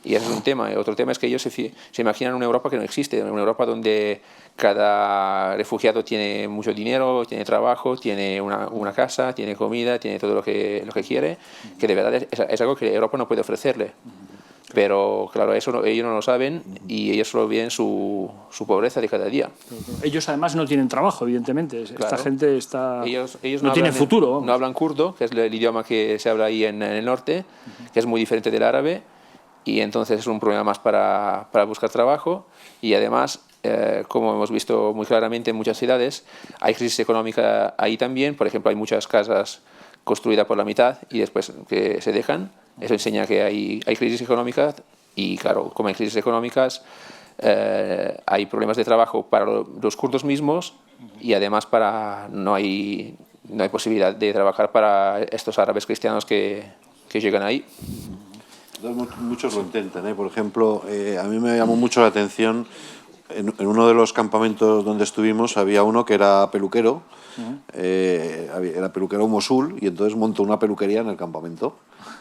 Y ese es un tema. Otro tema es que ellos se imaginan una Europa que no existe, una Europa donde cada refugiado tiene mucho dinero, tiene trabajo, tiene una casa, tiene comida, tiene todo lo que quiere, que de verdad es algo que Europa no puede ofrecerle. Pero claro, eso ellos no lo saben y ellos solo ven su pobreza de cada día. Ellos además no tienen trabajo, evidentemente. Claro. Esta gente ellos no tiene futuro. No hablan kurdo, que es el idioma que se habla ahí en el norte, que es muy diferente del árabe, y entonces es un problema más para buscar trabajo. Y además, como hemos visto muy claramente en muchas ciudades, hay crisis económica ahí también. Por ejemplo, hay muchas casas construidas por la mitad y después que se dejan. Eso enseña que hay crisis económicas y, claro, como hay crisis económicas, hay problemas de trabajo para los kurdos mismos y además no hay posibilidad de trabajar para estos árabes cristianos que llegan ahí. Muchos lo intentan, Por ejemplo, a mí me llamó mucho la atención, en uno de los campamentos donde estuvimos había uno que era peluquero, era peluquero en Mosul, y entonces montó una peluquería en el campamento.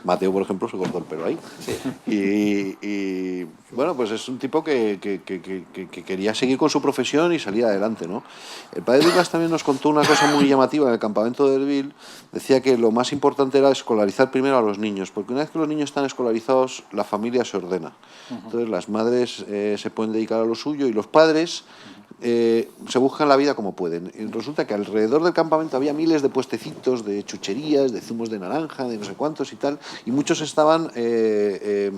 Mateo, por ejemplo, se cortó el pelo ahí. Sí. Y bueno, pues es un tipo que quería seguir con su profesión y salir adelante, ¿no? El padre Lucas también nos contó una cosa muy llamativa en el campamento de Erbil. Decía que lo más importante era escolarizar primero a los niños, porque una vez que los niños están escolarizados, la familia se ordena. Entonces las madres se pueden dedicar a lo suyo y los padres se buscan la vida como pueden. Y resulta que alrededor del campamento había miles de puestecitos de chucherías, de zumos de naranja, de no sé cuántos y tal, y muchos estaban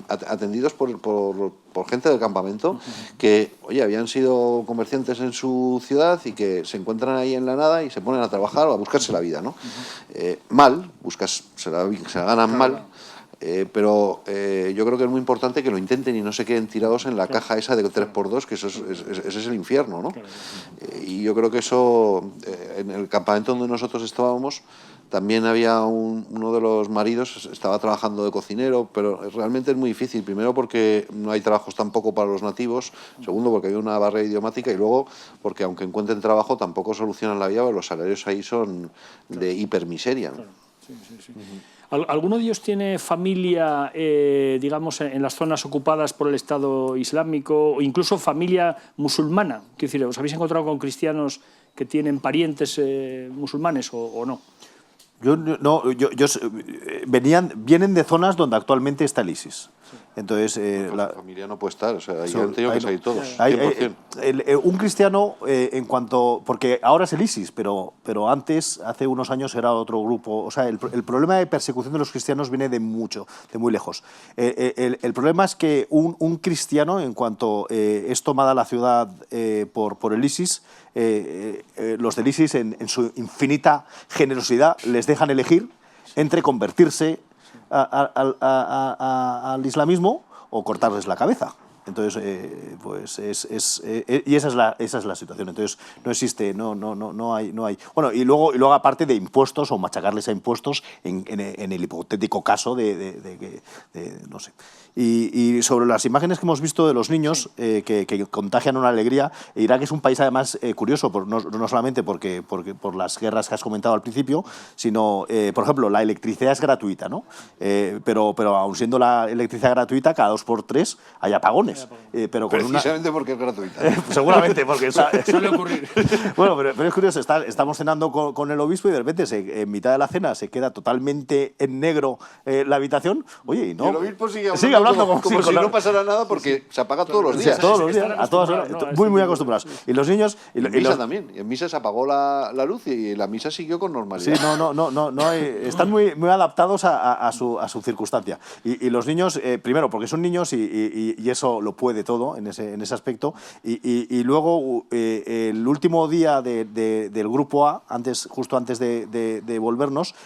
atendidos por gente del campamento que, oye, habían sido comerciantes en su ciudad y que se encuentran ahí en la nada y se ponen a trabajar o a buscarse la vida, ¿no? Se la ganan mal. Pero yo creo que es muy importante que lo intenten y no se queden tirados en la caja esa de 3x2, que ese es el infierno, ¿no? Y yo creo que eso, en el campamento donde nosotros estábamos, también había uno de los maridos, estaba trabajando de cocinero, pero realmente es muy difícil. Primero porque no hay trabajos tampoco para los nativos, segundo porque hay una barrera idiomática y luego porque aunque encuentren trabajo tampoco solucionan la vida porque los salarios ahí son de hipermiseria, ¿no? Sí. ¿Alguno de ellos tiene familia, digamos, en las zonas ocupadas por el Estado Islámico o incluso familia musulmana? Quiero decir, ¿os habéis encontrado con cristianos que tienen parientes musulmanes o no? Vienen de zonas donde actualmente está el ISIS. Entonces, la familia no puede estar, o sea, ahí han tenido que salir todos. Un cristiano, porque ahora es el ISIS, pero antes, hace unos años, era otro grupo. O sea, el problema de persecución de los cristianos viene de muy lejos. El problema es que un cristiano, en cuanto es tomada la ciudad por el ISIS, los del ISIS, en su infinita generosidad, les dejan elegir entre convertirse al islamismo o cortarles la cabeza. Entonces, pues y esa es la situación. Entonces, no existe, no hay. Bueno, y luego aparte de impuestos o machacarles a impuestos en el hipotético caso de no sé. Y sobre las imágenes que hemos visto de los niños que contagian una alegría, Irak es un país además curioso, no solamente por las guerras que has comentado al principio, sino, por ejemplo, la electricidad es gratuita, ¿no? Pero aun siendo la electricidad gratuita, cada 2 por 3 hay apagones. Pero con precisamente porque es gratuita. Seguramente, porque suele ocurrir. Bueno, pero es curioso, estamos cenando con el obispo y de repente en mitad de la cena se queda totalmente en negro la habitación. Oye, y no. Y el obispo sigue hablando como si no pasara nada, porque se apaga todos los días. Todos los días, a todas horas, muy acostumbrados. Y los niños... En misa también. En misa se apagó la luz y la misa siguió con normalidad. Sí, no están muy adaptados a su circunstancia. Y los niños, primero, porque son niños y eso lo puede todo en ese aspecto. Y luego, el último día del grupo A, justo antes de volvernos,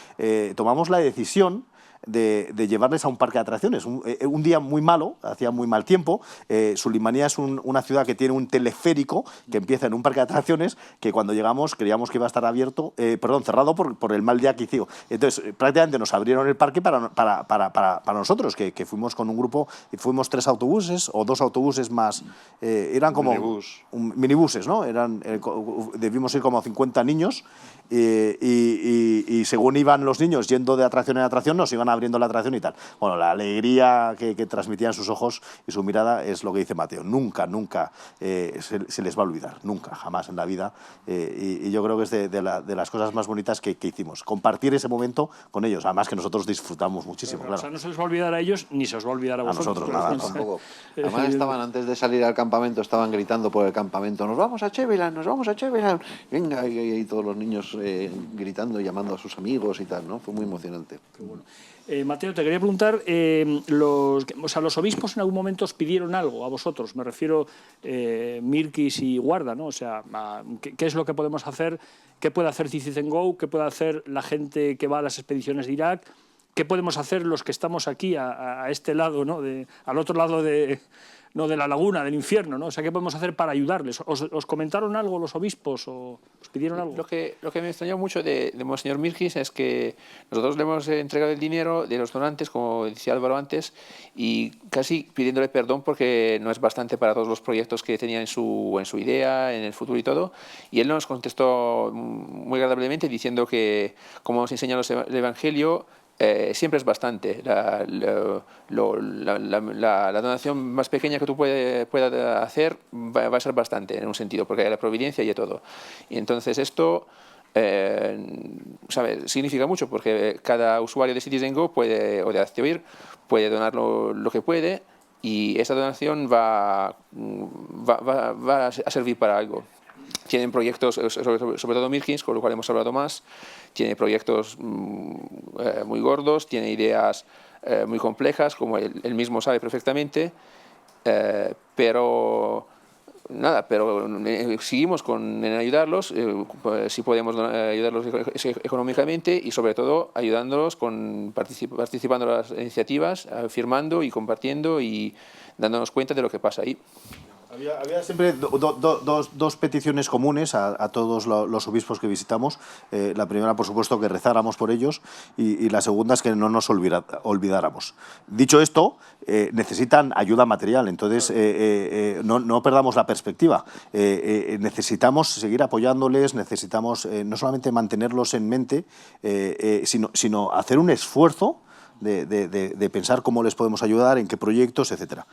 tomamos la decisión de llevarles a un parque de atracciones. Un día muy malo, hacía muy mal tiempo. Sulimanía es una ciudad que tiene un teleférico que empieza en un parque de atracciones que cuando llegamos creíamos que iba a estar cerrado por el mal día que hizo. Entonces, prácticamente nos abrieron el parque para nosotros, que fuimos con un grupo, y fuimos 3 autobuses o 2 autobuses más. Eran como minibuses, ¿no? Debimos ir como 50 niños. Y según iban los niños yendo de atracción en atracción, nos iban abriendo la atracción y tal. Bueno, la alegría que transmitían sus ojos y su mirada es lo que dice Mateo. Nunca se les va a olvidar, nunca, jamás en la vida. Y yo creo que es de las cosas más bonitas que hicimos, compartir ese momento con ellos. Además que nosotros disfrutamos muchísimo, claro. O sea, no se les va a olvidar a ellos ni se os va a olvidar a vosotros. A nosotros, nada. Tampoco. Además estaban, antes de salir al campamento, estaban gritando por el campamento: nos vamos a Chevelan, nos vamos a Chevelan. Venga, y todos los niños gritando, llamando a sus amigos y tal, ¿no? Fue muy emocionante. Qué bueno. Mateo, te quería preguntar, los obispos en algún momento os pidieron algo a vosotros, me refiero Mirkis y Guarda, ¿no? O sea, ¿qué es lo que podemos hacer? ¿Qué puede hacer Citizen Go? ¿Qué puede hacer la gente que va a las expediciones de Irak? ¿Qué podemos hacer los que estamos aquí, a este lado, ¿no? Al otro lado de la laguna, del infierno, ¿no? O sea, ¿qué podemos hacer para ayudarles? ¿Os comentaron algo los obispos o os pidieron algo? Lo que me extrañó mucho de Monseñor Mirkis es que nosotros le hemos entregado el dinero de los donantes, como decía Álvaro antes, y casi pidiéndole perdón porque no es bastante para todos los proyectos que tenía en su idea, en el futuro y todo. Y él nos contestó muy agradablemente diciendo que, como nos enseña el Evangelio, siempre es bastante. La donación más pequeña que tú puedas hacer va a ser bastante, en un sentido, porque hay la providencia y todo. Y entonces esto significa mucho, porque cada usuario de Citizen Go o de Hazte puede donar lo que puede, y esa donación va a servir para algo. Tienen proyectos, sobre todo Mirkins, con lo cual hemos hablado más, tiene proyectos muy gordos, tiene ideas muy complejas, como él mismo sabe perfectamente, pero seguimos en ayudarlos, si podemos ayudarlos económicamente y sobre todo ayudándolos participando en las iniciativas, firmando y compartiendo y dándonos cuenta de lo que pasa ahí. Había siempre dos peticiones comunes a todos los obispos que visitamos. La primera, por supuesto, que rezáramos por ellos, y la segunda es que no nos olvidáramos. Dicho esto, necesitan ayuda material, entonces no perdamos la perspectiva. Necesitamos seguir apoyándoles, necesitamos no solamente mantenerlos en mente, sino hacer un esfuerzo de pensar cómo les podemos ayudar, en qué proyectos, etcétera.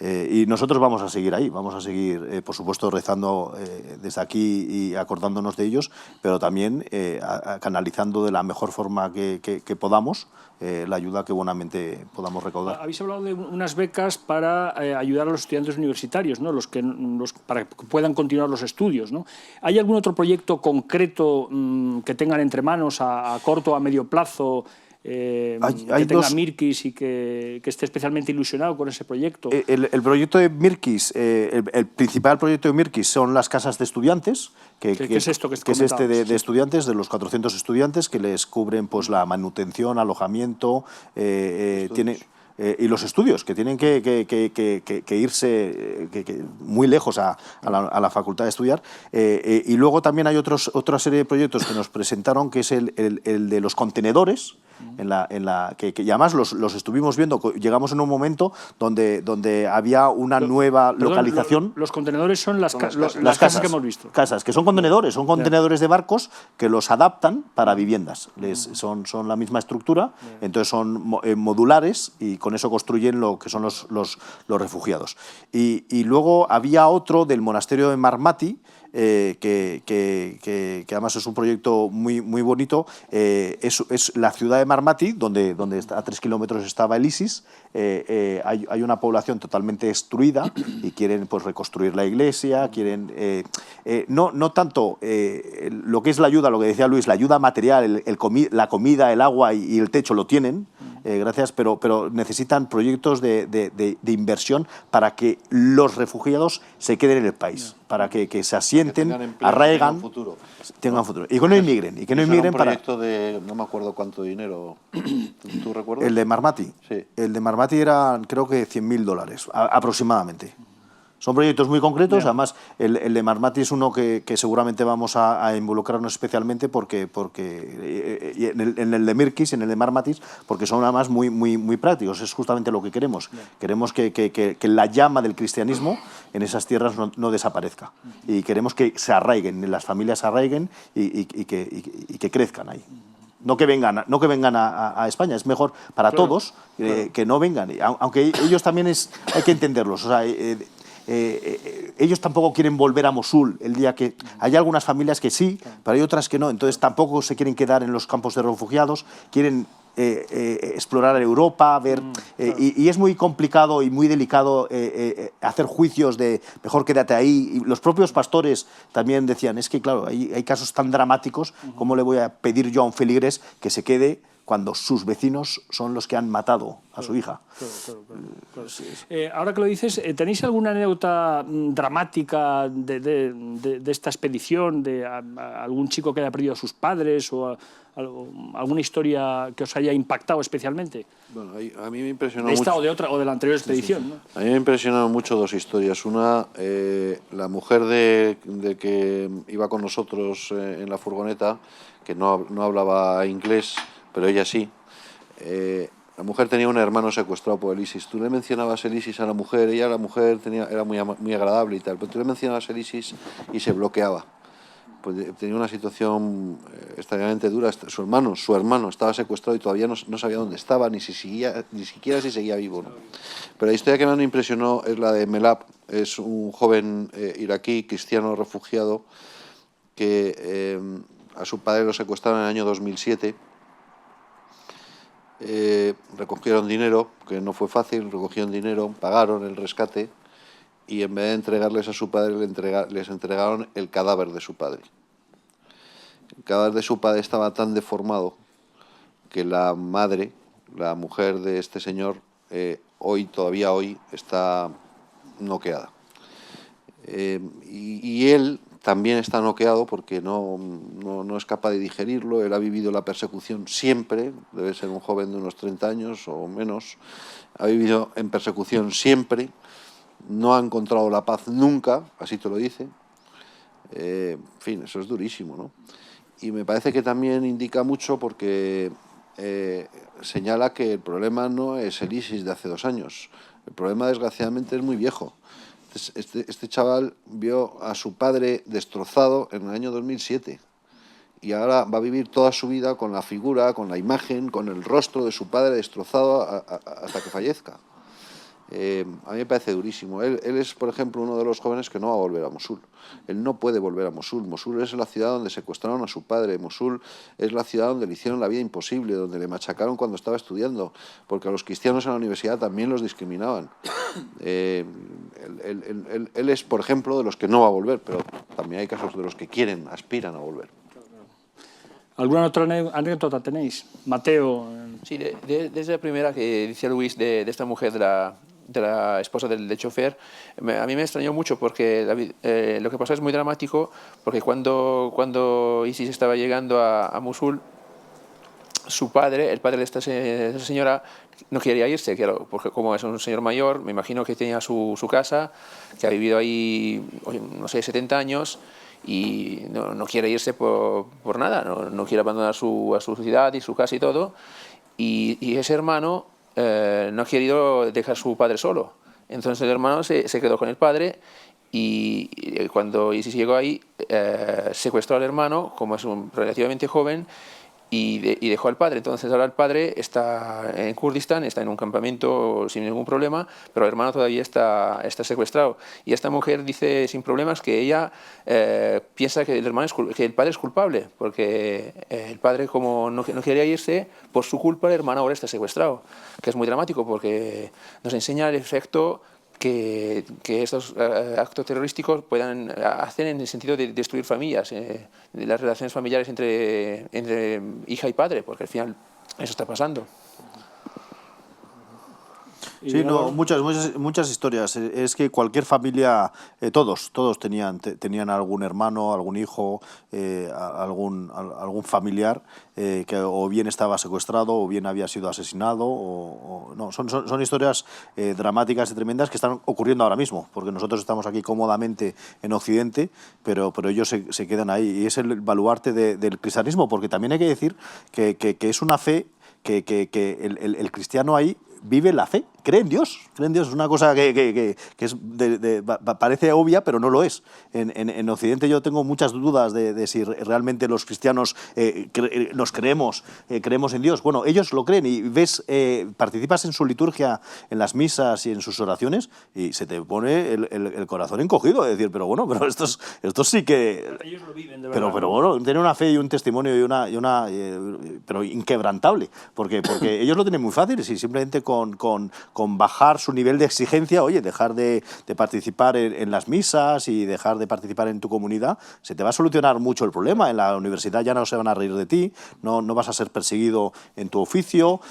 Y nosotros vamos a seguir ahí, vamos a seguir, por supuesto, rezando desde aquí y acordándonos de ellos, pero también canalizando de la mejor forma que podamos la ayuda que buenamente podamos recaudar. Habéis hablado de unas becas para ayudar a los estudiantes universitarios, ¿no? Para que puedan continuar los estudios, ¿no? ¿Hay algún otro proyecto concreto que tengan entre manos a corto o a medio plazo que tenga Mirkis y que esté especialmente ilusionado con ese proyecto? El proyecto de Mirkis, el principal proyecto de Mirkis son las casas de estudiantes. ¿Qué es esto que es este de estudiantes, de los 400 estudiantes, que les cubren pues la manutención, alojamiento, y los estudios, que tienen que irse muy lejos a la facultad de estudiar. Y luego también hay otra serie de proyectos que nos presentaron, que es el de los contenedores, que además los estuvimos viendo. Llegamos en un momento donde había una nueva localización. Los contenedores son las casas que hemos visto. Casas, que son contenedores de barcos que los adaptan para viviendas. Son la misma estructura, entonces son modulares y con eso construyen lo que son los refugiados. Y luego había otro del monasterio de Marmati, que además es un proyecto muy bonito. Es la ciudad de Marmati, donde a 3 kilómetros estaba el ISIS. Hay una población totalmente destruida y quieren pues reconstruir la iglesia, quieren no tanto lo que es la ayuda, lo que decía Luis, la ayuda material, la comida, el agua y el techo lo tienen, gracias, pero necesitan proyectos de inversión para que los refugiados se queden en el país, para que se asienten, arraigan, tengan futuro. Y que no inmigren. Y que no inmigren un proyecto de, no me acuerdo cuánto dinero, ¿tú recuerdas? El de Marmati. Sí. El de Marmati eran, creo que $100.000 aproximadamente. Son proyectos muy concretos. Además, el de Marmati es uno que seguramente vamos a involucrarnos especialmente porque en el de Mirkis, en el de Marmatis, porque son además muy prácticos. Es justamente lo que queremos. Queremos que la llama del cristianismo en esas tierras no desaparezca. Y queremos que se arraiguen, las familias se arraiguen y que crezcan ahí. No que vengan a España, es mejor para todos que no vengan. Aunque ellos también hay que entenderlos. O sea, ellos tampoco quieren volver a Mosul el día que... Hay algunas familias que sí, pero hay otras que no. Entonces tampoco se quieren quedar en los campos de refugiados, quieren explorar Europa, ver... Y es muy complicado y muy delicado hacer juicios de mejor quédate ahí. Y los propios pastores también decían, es que claro, hay casos tan dramáticos, ¿cómo le voy a pedir yo a un feligres que se quede cuando sus vecinos son los que han matado a su hija? Claro. Ahora que lo dices, ¿tenéis alguna anécdota dramática de esta expedición, de algún chico que haya perdido a sus padres o alguna historia que os haya impactado especialmente? Bueno, a mí me impresionó ¿De esta mucho, o de otra o de la anterior expedición? ¿no? A mí me impresionaron mucho dos historias. Una, la mujer de que iba con nosotros en la furgoneta, que no hablaba inglés, pero ella sí. La mujer tenía un hermano secuestrado por el ISIS. Tú le mencionabas el ISIS a la mujer, la mujer era muy agradable y tal, pero tú le mencionabas el ISIS y se bloqueaba. Pues tenía una situación extraordinariamente dura. Su hermano estaba secuestrado y todavía no sabía dónde estaba, ni siquiera si seguía vivo, ¿no? Pero la historia que más me impresionó es la de Melab. Es un joven iraquí, cristiano refugiado, que a su padre lo secuestraron en el año 2007. Recogieron dinero, que no fue fácil, recogieron dinero, pagaron el rescate y en vez de entregarles a su padre les entregaron el cadáver de su padre. El cadáver de su padre estaba tan deformado que la madre, la mujer de este señor, todavía hoy está noqueada. Y él también está noqueado porque no es capaz de digerirlo. Él ha vivido la persecución siempre, debe ser un joven de unos 30 años o menos, ha vivido en persecución siempre, no ha encontrado la paz nunca, así te lo dice. En fin, eso es durísimo, ¿no? Y me parece que también indica mucho porque señala que el problema no es el ISIS de hace 2 años, el problema desgraciadamente es muy viejo. Este chaval vio a su padre destrozado en el año 2007 y ahora va a vivir toda su vida con la figura, con la imagen, con el rostro de su padre destrozado hasta que fallezca. A mí me parece durísimo. Él es, por ejemplo, uno de los jóvenes que no va a volver a Mosul. Él no puede volver a Mosul. Mosul es la ciudad donde secuestraron a su padre. Mosul es la ciudad donde le hicieron la vida imposible, donde le machacaron cuando estaba estudiando, porque a los cristianos en la universidad también los discriminaban. Él es, por ejemplo, de los que no va a volver, pero también hay casos de los que aspiran a volver. ¿Alguna otra anécdota tenéis? Mateo. Sí, desde la primera que dice Luis de esta mujer, de la esposa del chofer, a mí me extrañó mucho porque lo que pasó es muy dramático, porque cuando ISIS estaba llegando a Mosul, su padre, el padre de esta señora, no quería irse, claro, porque como es un señor mayor, me imagino que tenía su casa, que ha vivido ahí, no sé, 70 años, y no quiere irse por nada, no quiere abandonar a su ciudad y su casa y todo, y ese hermano no ha querido dejar a su padre solo. Entonces el hermano se quedó con el padre y cuando ISIS llegó ahí, secuestró al hermano, como es relativamente joven, y dejó al padre. Entonces ahora el padre está en Kurdistán, está en un campamento sin ningún problema, pero el hermano todavía está secuestrado. Y esta mujer dice sin problemas que ella piensa que el padre es culpable, porque el padre, como no quería irse, por su culpa el hermano ahora está secuestrado, que es muy dramático porque nos enseña el efecto que estos actos terrorísticos puedan hacer en el sentido de destruir familias, de las relaciones familiares entre hija y padre, porque al final eso está pasando. Sí, no, muchas historias. Es que cualquier familia, todos tenían algún hermano, algún hijo, algún familiar que o bien estaba secuestrado o bien había sido asesinado. No, son historias dramáticas y tremendas que están ocurriendo ahora mismo, porque nosotros estamos aquí cómodamente en Occidente, pero ellos se quedan ahí. Y es el baluarte del cristianismo, porque también hay que decir que es una fe que el cristiano ahí vive la fe, cree en Dios. Es una cosa que es parece obvia, pero no lo es. En Occidente yo tengo muchas dudas de si realmente los cristianos creemos en Dios. Bueno, ellos lo creen y participas en su liturgia, en las misas y en sus oraciones y se te pone el corazón encogido. Es decir, pero estos sí que... Ellos lo viven, de verdad. Pero bueno, tienen una fe y un testimonio pero inquebrantable, porque ellos lo tienen muy fácil, si simplemente con bajar su nivel de exigencia, oye, dejar de participar en las misas y dejar de participar en tu comunidad, se te va a solucionar mucho el problema. En la universidad ya no se van a reír de ti, no vas a ser perseguido en tu oficio,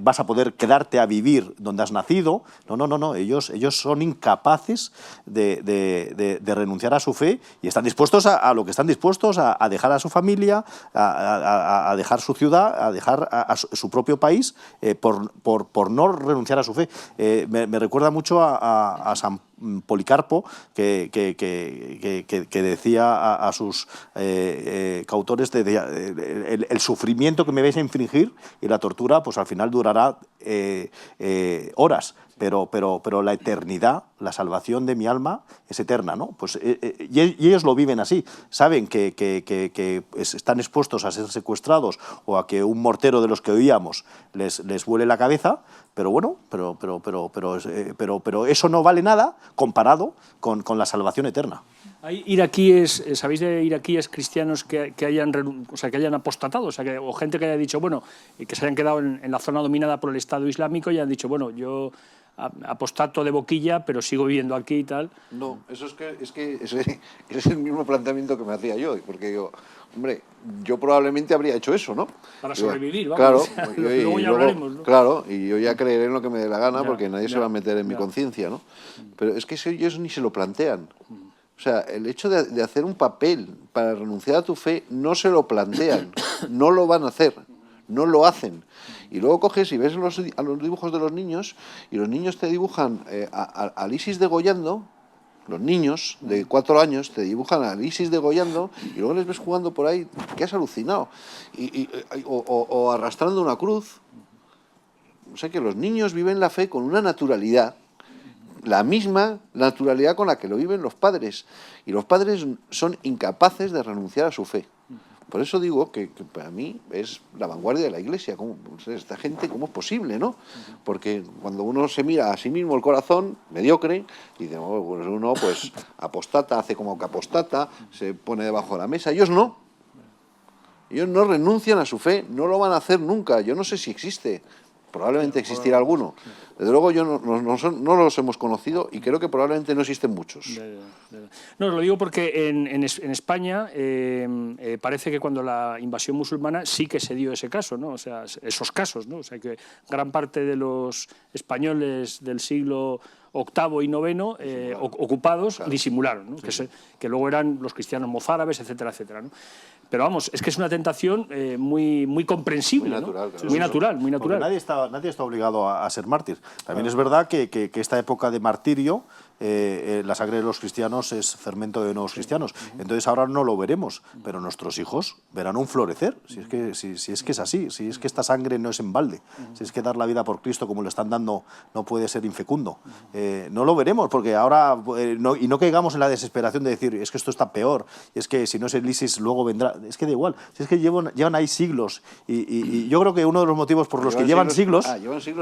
vas a poder quedarte a vivir donde has nacido. No, ellos son incapaces de renunciar a su fe y están dispuestos a lo que están dispuestos, a dejar a su familia, a dejar su ciudad, a dejar a su propio país por no renunciar a su fe. Me recuerda mucho a San Policarpo, que decía a sus cautores el sufrimiento que me vais a infligir y la tortura pues al final durará horas, pero la eternidad, la salvación de mi alma es eterna, ¿no? Pues y ellos lo viven así, saben que están expuestos a ser secuestrados o a que un mortero de los que oíamos les vuele la cabeza, pero bueno, pero eso no vale nada comparado con la salvación eterna. Hay iraquíes, ¿sabéis de iraquíes cristianos que hayan apostatado? O gente que haya dicho, que se hayan quedado en la zona dominada por el Estado Islámico y hayan dicho, yo apostato de boquilla, pero sigo viviendo aquí y tal. No, ese es el mismo planteamiento que me hacía yo, porque yo, yo probablemente habría hecho eso, ¿no? Para sobrevivir, vamos. Claro, luego ya hablaremos, ¿no? Claro, y yo ya creeré en lo que me dé la gana, porque nadie se va a meter en mi conciencia, ¿no? Pero es que ellos ni se lo plantean. O sea, el hecho de hacer un papel para renunciar a tu fe no se lo plantean, no lo van a hacer, no lo hacen. Y luego coges y ves a los dibujos de los niños y los niños te dibujan al ISIS degollando, los niños de 4 años te dibujan al ISIS degollando y luego les ves jugando por ahí, que has alucinado, o arrastrando una cruz. O sea que los niños viven la fe con una naturalidad, la misma naturalidad con la que lo viven los padres, y los padres son incapaces de renunciar a su fe. Por eso digo que para mí es la vanguardia de la Iglesia. Esta gente, ¿cómo es posible, no? Porque cuando uno se mira a sí mismo el corazón, mediocre, y dice, uno pues apostata, hace como que apostata, se pone debajo de la mesa. Ellos no. Ellos no renuncian a su fe, no lo van a hacer nunca. Yo no sé si existe. Probablemente existirá alguno, Desde luego yo no los hemos conocido y creo que probablemente no existen muchos. No, lo digo porque en España parece que cuando la invasión musulmana sí que se dio ese caso, ¿no? O sea, esos casos, ¿no? O sea, que gran parte de los españoles del siglo VIII y IX ocupados disimularon, ¿no? Que luego eran los cristianos mozárabes, etcétera, etcétera, ¿no? Pero vamos, es que es una tentación muy comprensible, muy natural, ¿no? claro. Muy natural, muy natural. Nadie está obligado a ser mártir. También es verdad que esta época de martirio, la sangre de los cristianos es fermento de nuevos cristianos. Entonces ahora no lo veremos, pero nuestros hijos verán un florecer. Si es que es así, si es que esta sangre no es en balde, si es que dar la vida por Cristo como lo están dando no puede ser infecundo. No lo veremos, porque ahora y no caigamos en la desesperación de decir es que esto está peor, es que si no es el ISIS luego vendrá. Es que da igual, si es que llevan ahí siglos y yo creo que uno de los motivos por los que llevan siglos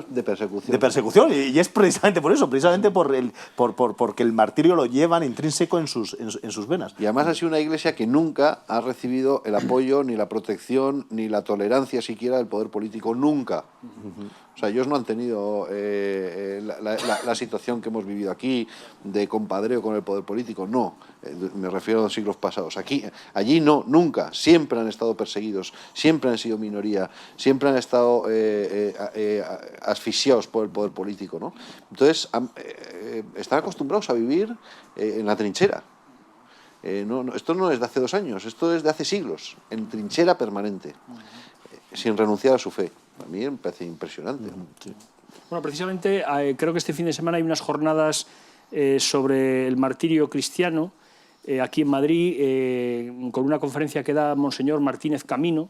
de persecución. De persecución, y es precisamente por eso, precisamente porque el martirio lo llevan intrínseco en sus venas. Y además ha sido una iglesia que nunca ha recibido el apoyo, ni la protección, ni la tolerancia siquiera del poder político, nunca. O sea, ellos no han tenido la situación que hemos vivido aquí, de compadreo con el poder político, no. Me refiero a los siglos pasados. Allí no, nunca. Siempre han estado perseguidos, siempre han sido minoría, siempre han estado asfixiados por el poder político, ¿no? Entonces, están acostumbrados a vivir en la trinchera. Esto no es de hace 2 años, esto es de hace siglos, en trinchera permanente, sin renunciar a su fe. A mí me parece impresionante. Sí. Bueno, precisamente creo que este fin de semana hay unas jornadas sobre el martirio cristiano aquí en Madrid, con una conferencia que da Monseñor Martínez Camino,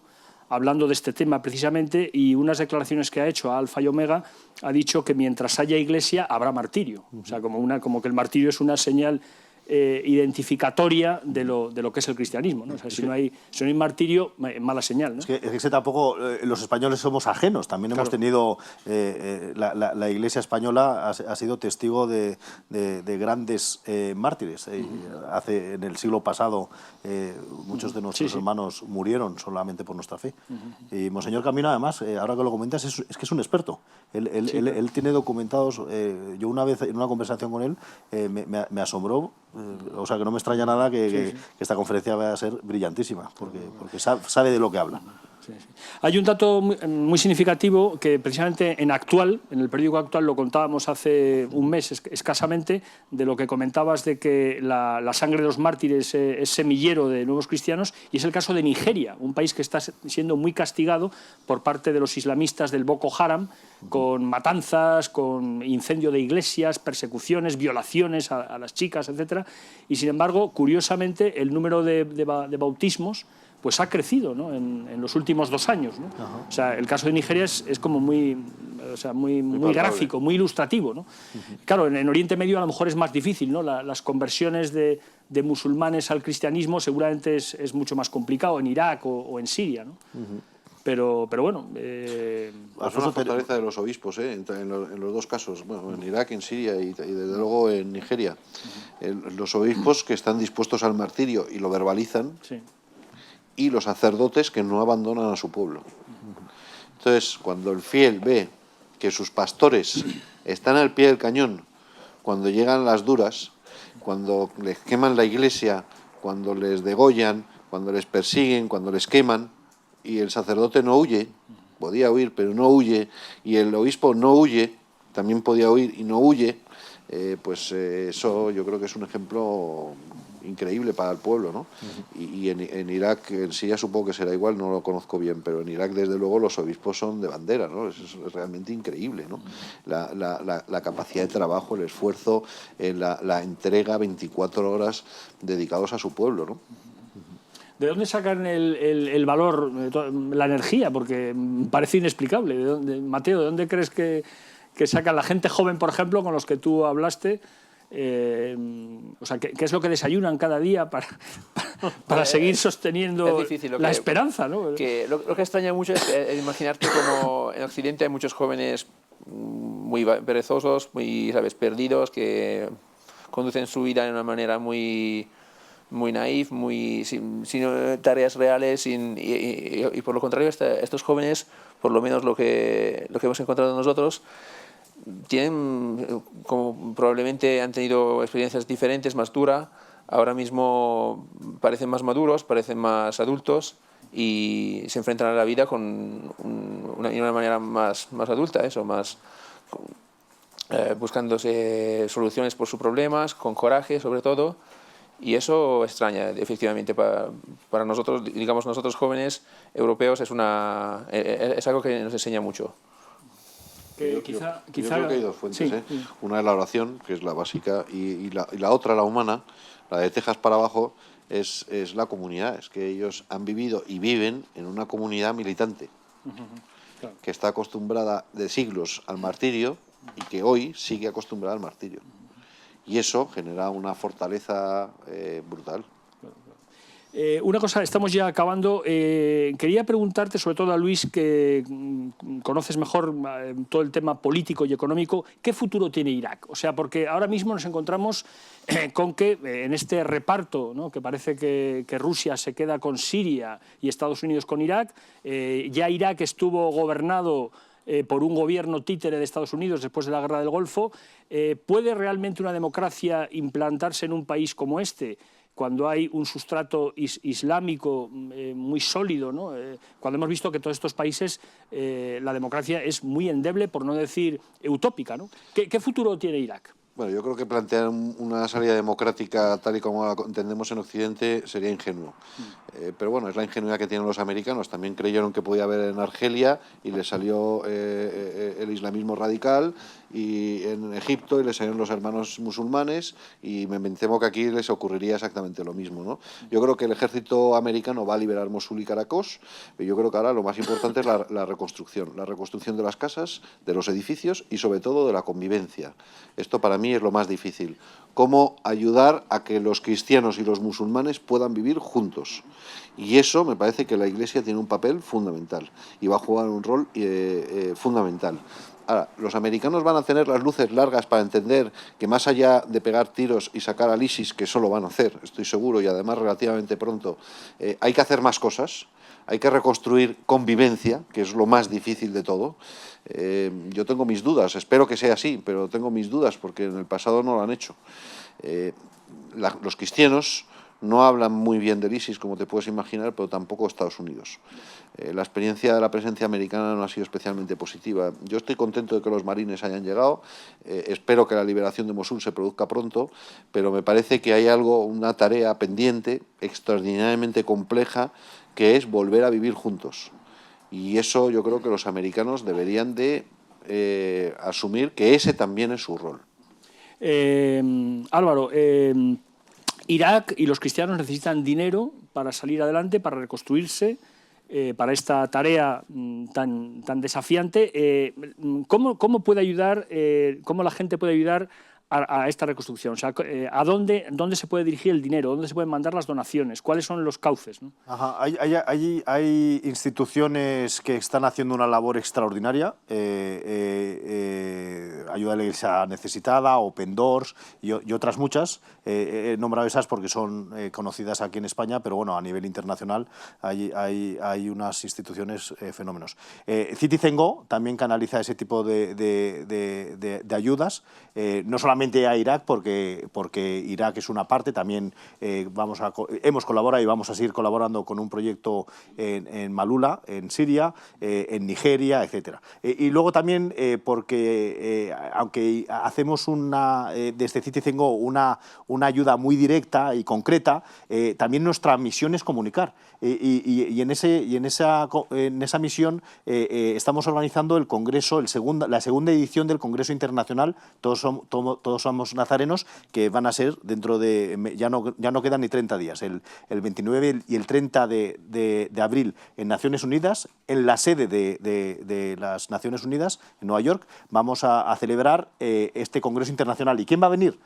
hablando de este tema precisamente, y unas declaraciones que ha hecho a Alfa y Omega, ha dicho que mientras haya iglesia habrá martirio. O sea, como que el martirio es una señal identificatoria de lo que es el cristianismo, ¿no? O sea, si no hay martirio, mala señal, ¿no? Es que tampoco los españoles somos ajenos, también hemos tenido, la Iglesia española ha sido testigo de grandes mártires. En el siglo pasado muchos de nuestros hermanos murieron solamente por nuestra fe. Y Monseñor Camino, además, ahora que lo comentas, es que es un experto. Él tiene documentados, yo una vez en una conversación con él me asombró. O sea, que no me extraña nada que esta conferencia vaya a ser brillantísima, porque sabe de lo que habla. Sí. Hay un dato muy significativo que precisamente en el periódico Actual lo contábamos hace un mes escasamente, de lo que comentabas de que la sangre de los mártires es semillero de nuevos cristianos, y es el caso de Nigeria, un país que está siendo muy castigado por parte de los islamistas del Boko Haram, con matanzas, con incendio de iglesias, persecuciones, violaciones a las chicas, etcétera. Y sin embargo, curiosamente, el número de bautismos pues ha crecido, ¿no? en los últimos 2 años, ¿no? O sea, el caso de Nigeria es como muy gráfico, muy ilustrativo, ¿no? Claro, en Oriente Medio a lo mejor es más difícil, ¿no? Las conversiones de musulmanes al cristianismo seguramente es mucho más complicado, en Irak o en Siria, ¿no? Pero bueno... Es una fortaleza de los obispos, en los 2 casos, bueno, en Irak, en Siria y desde luego en Nigeria. Los obispos que están dispuestos al martirio y lo verbalizan, y los sacerdotes que no abandonan a su pueblo. Entonces, cuando el fiel ve que sus pastores están al pie del cañón, cuando llegan las duras, cuando les queman la iglesia, cuando les degollan, cuando les persiguen, cuando les queman, y el sacerdote no huye, podía huir pero no huye, y el obispo no huye, también podía huir y no huye, eso yo creo que es un ejemplo increíble para el pueblo, ¿no? Y en Irak, en Siria supongo que será igual, no lo conozco bien, pero en Irak desde luego los obispos son de bandera, ¿no? Es realmente increíble, ¿no? La capacidad de trabajo, el esfuerzo, la entrega 24 horas dedicados a su pueblo, ¿no? ¿De dónde sacan el valor, la energía? Porque parece inexplicable. Mateo, ¿de dónde crees que sacan la gente joven, por ejemplo, con los que tú hablaste? O sea, ¿qué es lo que desayunan cada día para seguir sosteniendo la esperanza, ¿no? Lo que extraña mucho es imaginarte como en Occidente hay muchos jóvenes muy perezosos, muy, ¿sabes?, perdidos, que conducen su vida de una manera muy naif, sin tareas reales, y por lo contrario estos jóvenes, por lo menos lo que hemos encontrado nosotros, tienen, como probablemente han tenido experiencias diferentes, más duras, ahora mismo parecen más maduros, parecen más adultos y se enfrentan a la vida con una manera más adulta, eso, más buscándose soluciones por sus problemas, con coraje sobre todo, y eso extraña, efectivamente, para nosotros, digamos nosotros jóvenes europeos, es algo que nos enseña mucho. Yo creo que hay dos fuentes. Sí. Una es la oración, que es la básica, y la otra, la humana, la de Texas para abajo, es la comunidad. Es que ellos han vivido y viven en una comunidad militante, claro, que está acostumbrada de siglos al martirio y que hoy sigue acostumbrada al martirio. Y eso genera una fortaleza brutal. Una cosa, estamos ya acabando. Quería preguntarte, sobre todo a Luis, que conoces mejor todo el tema político y económico, ¿qué futuro tiene Irak? O sea, porque ahora mismo nos encontramos con que en este reparto, ¿no?, que parece que Rusia se queda con Siria y Estados Unidos con Irak, ya Irak estuvo gobernado por un gobierno títere de Estados Unidos después de la Guerra del Golfo. ¿Puede realmente una democracia implantarse en un país como este, cuando hay un sustrato islámico muy sólido, ¿no? Cuando hemos visto que en todos estos países la democracia es muy endeble, por no decir utópica, ¿no? ¿Qué futuro tiene Irak? Bueno, yo creo que plantear una salida democrática tal y como la entendemos en Occidente sería ingenuo. Pero bueno, es la ingenuidad que tienen los americanos. También creyeron que podía haber en Argelia y les salió el islamismo radical, y en Egipto y les salieron los hermanos musulmanes, y me temo que aquí les ocurriría exactamente lo mismo, ¿no? Yo creo que el ejército americano va a liberar Mosul y Caracas, pero yo creo que ahora lo más importante es la reconstrucción de las casas, de los edificios y sobre todo de la convivencia. Esto para mí es lo más difícil. Cómo ayudar a que los cristianos y los musulmanes puedan vivir juntos. Y eso me parece que la Iglesia tiene un papel fundamental y va a jugar un rol fundamental. Ahora, los americanos van a tener las luces largas para entender que más allá de pegar tiros y sacar al ISIS, que eso lo van a hacer, estoy seguro, y además relativamente pronto, hay que hacer más cosas. Hay que reconstruir convivencia, que es lo más difícil de todo. Yo tengo mis dudas, espero que sea así, pero tengo mis dudas porque en el pasado no lo han hecho. Los cristianos no hablan muy bien del ISIS, como te puedes imaginar, pero tampoco Estados Unidos. La experiencia de la presencia americana no ha sido especialmente positiva. Yo estoy contento de que los marines hayan llegado, espero que la liberación de Mosul se produzca pronto, pero me parece que hay una tarea pendiente, extraordinariamente compleja, que es volver a vivir juntos. Y eso yo creo que los americanos deberían de asumir que ese también es su rol. Álvaro, Irak y los cristianos necesitan dinero para salir adelante, para reconstruirse, para esta tarea tan desafiante. ¿Cómo puede ayudar, cómo la gente puede ayudar a esta reconstrucción? O sea, ¿a dónde se puede dirigir el dinero? ¿Dónde se pueden mandar las donaciones? ¿Cuáles son los cauces, ¿no? Ajá. Hay instituciones que están haciendo una labor extraordinaria. Ayuda a la Iglesia Necesitada, Open Doors y otras muchas. He nombrado esas porque son conocidas aquí en España, pero bueno, a nivel internacional hay unas instituciones fenómenos. Citizen Go también canaliza ese tipo de ayudas, no solamente a Irak, porque Irak es una parte, también hemos colaborado y vamos a seguir colaborando con un proyecto en Malula, en Siria, en Nigeria, etc. Y luego también porque aunque hacemos desde Citizen Go una ayuda muy directa y concreta, también nuestra misión es comunicar. Y en esa misión estamos organizando el Congreso, la segunda edición del Congreso Internacional, todos somos nazarenos, que van a ser dentro de, ya no quedan ni 30 días, el 29 y el 30 de abril en Naciones Unidas, en la sede de las Naciones Unidas, en Nueva York, vamos a celebrar este Congreso Internacional. ¿Y quién va a venir?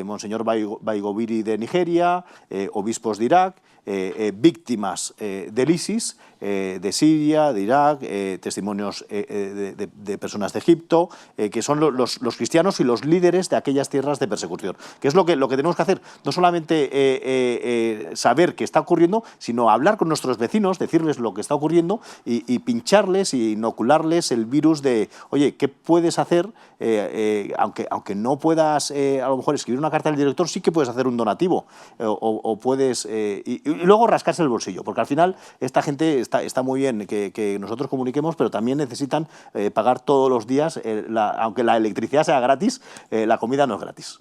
Monseñor Baigoviri de Nigeria, obispos de Irak, víctimas del ISIS, de Siria, de Irak, testimonios de personas de Egipto, que son los cristianos y los líderes de aquellas tierras de persecución. Que es lo que tenemos que hacer, no solamente saber qué está ocurriendo, sino hablar con nuestros vecinos, decirles lo que está ocurriendo y pincharles y inocularles el virus de, oye, ¿qué puedes hacer? Aunque no puedas a lo mejor escribir una carta al director, sí que puedes hacer un donativo o puedes... y luego rascarse el bolsillo, porque al final esta gente está muy bien que nosotros comuniquemos, pero también necesitan pagar todos los días, aunque la electricidad sea gratis, la comida no es gratis.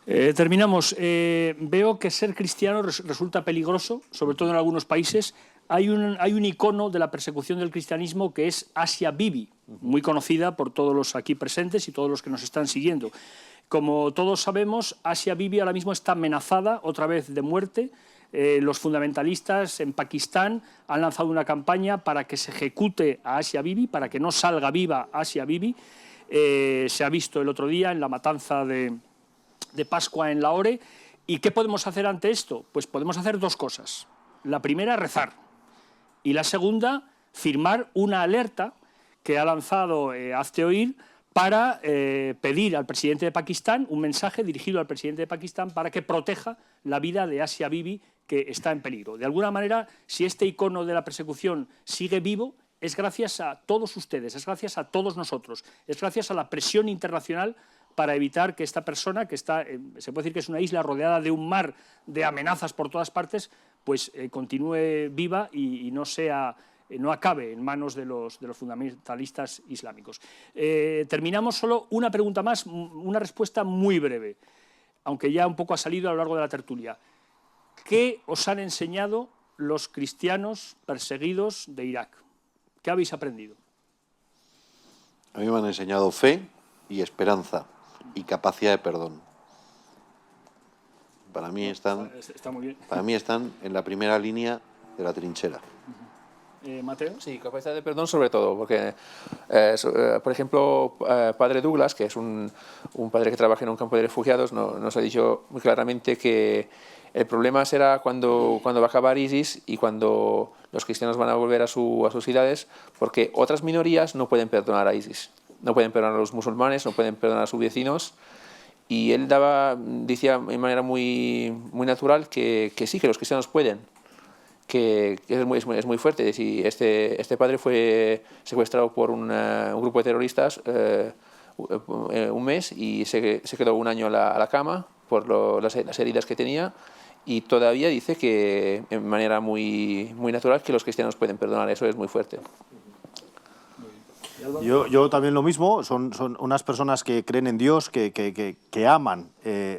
Terminamos. Veo que ser cristiano resulta peligroso, sobre todo en algunos países. Hay un icono de la persecución del cristianismo que es Asia Bibi, muy conocida por todos los aquí presentes y todos los que nos están siguiendo. Como todos sabemos, Asia Bibi ahora mismo está amenazada otra vez de muerte. Los fundamentalistas en Pakistán han lanzado una campaña para que se ejecute a Asia Bibi, para que no salga viva Asia Bibi. Se ha visto el otro día en la matanza de Pascua en Lahore. ¿Y qué podemos hacer ante esto? Pues podemos hacer dos cosas. La primera, rezar. Y la segunda, firmar una alerta que ha lanzado Hazte Oír para pedir al presidente de Pakistán, un mensaje dirigido al presidente de Pakistán para que proteja la vida de Asia Bibi, que está en peligro. De alguna manera, si este icono de la persecución sigue vivo, es gracias a todos ustedes, es gracias a todos nosotros, es gracias a la presión internacional para evitar que esta persona, que está, se puede decir que es una isla rodeada de un mar de amenazas por todas partes, pues continúe viva y no acabe en manos de los fundamentalistas islámicos. Terminamos solo una pregunta más, una respuesta muy breve, aunque ya un poco ha salido a lo largo de la tertulia. ¿Qué os han enseñado los cristianos perseguidos de Irak? ¿Qué habéis aprendido? A mí me han enseñado fe y esperanza y capacidad de perdón. Para mí están en la primera línea de la trinchera. Mateo. Sí, capacidad de perdón sobre todo, porque, por ejemplo, Padre Douglas, que es un padre que trabaja en un campo de refugiados, nos ha dicho muy claramente que el problema será cuando va a acabar ISIS y cuando los cristianos van a volver a sus ciudades, porque otras minorías no pueden perdonar a ISIS, no pueden perdonar a los musulmanes, no pueden perdonar a sus vecinos. Y él decía de manera muy natural que sí, que los cristianos pueden, que es muy fuerte. Si este padre fue secuestrado por un grupo de terroristas un mes y se quedó un año a la cama por las heridas que tenía, y todavía dice que de manera muy natural que los cristianos pueden perdonar. Eso es muy fuerte. Yo también lo mismo, son unas personas que creen en Dios, que aman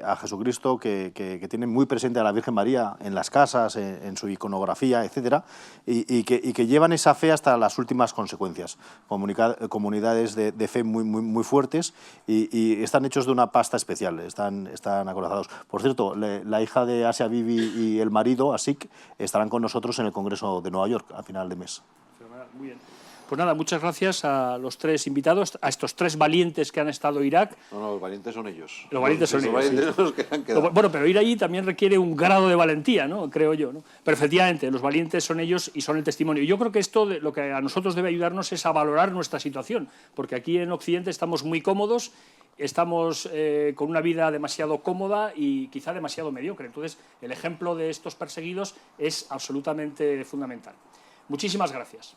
a Jesucristo, que tienen muy presente a la Virgen María en las casas, en su iconografía, etcétera, y que llevan esa fe hasta las últimas consecuencias. Comunidades de fe muy fuertes y están hechos de una pasta especial, están acorazados. Por cierto, la hija de Asia Bibi y el marido, Asik, estarán con nosotros en el Congreso de Nueva York a final de mes. Muy bien. Pues nada, muchas gracias a los tres invitados, a estos tres valientes que han estado en Irak. No, los valientes son ellos. Los valientes son ellos. Los valientes son los que han quedado. Bueno, pero ir allí también requiere un grado de valentía, ¿no? Creo yo, ¿no? Pero efectivamente, los valientes son ellos y son el testimonio. Yo creo que esto lo que a nosotros debe ayudarnos es a valorar nuestra situación, porque aquí en Occidente estamos muy cómodos, estamos con una vida demasiado cómoda y quizá demasiado mediocre. Entonces, el ejemplo de estos perseguidos es absolutamente fundamental. Muchísimas gracias.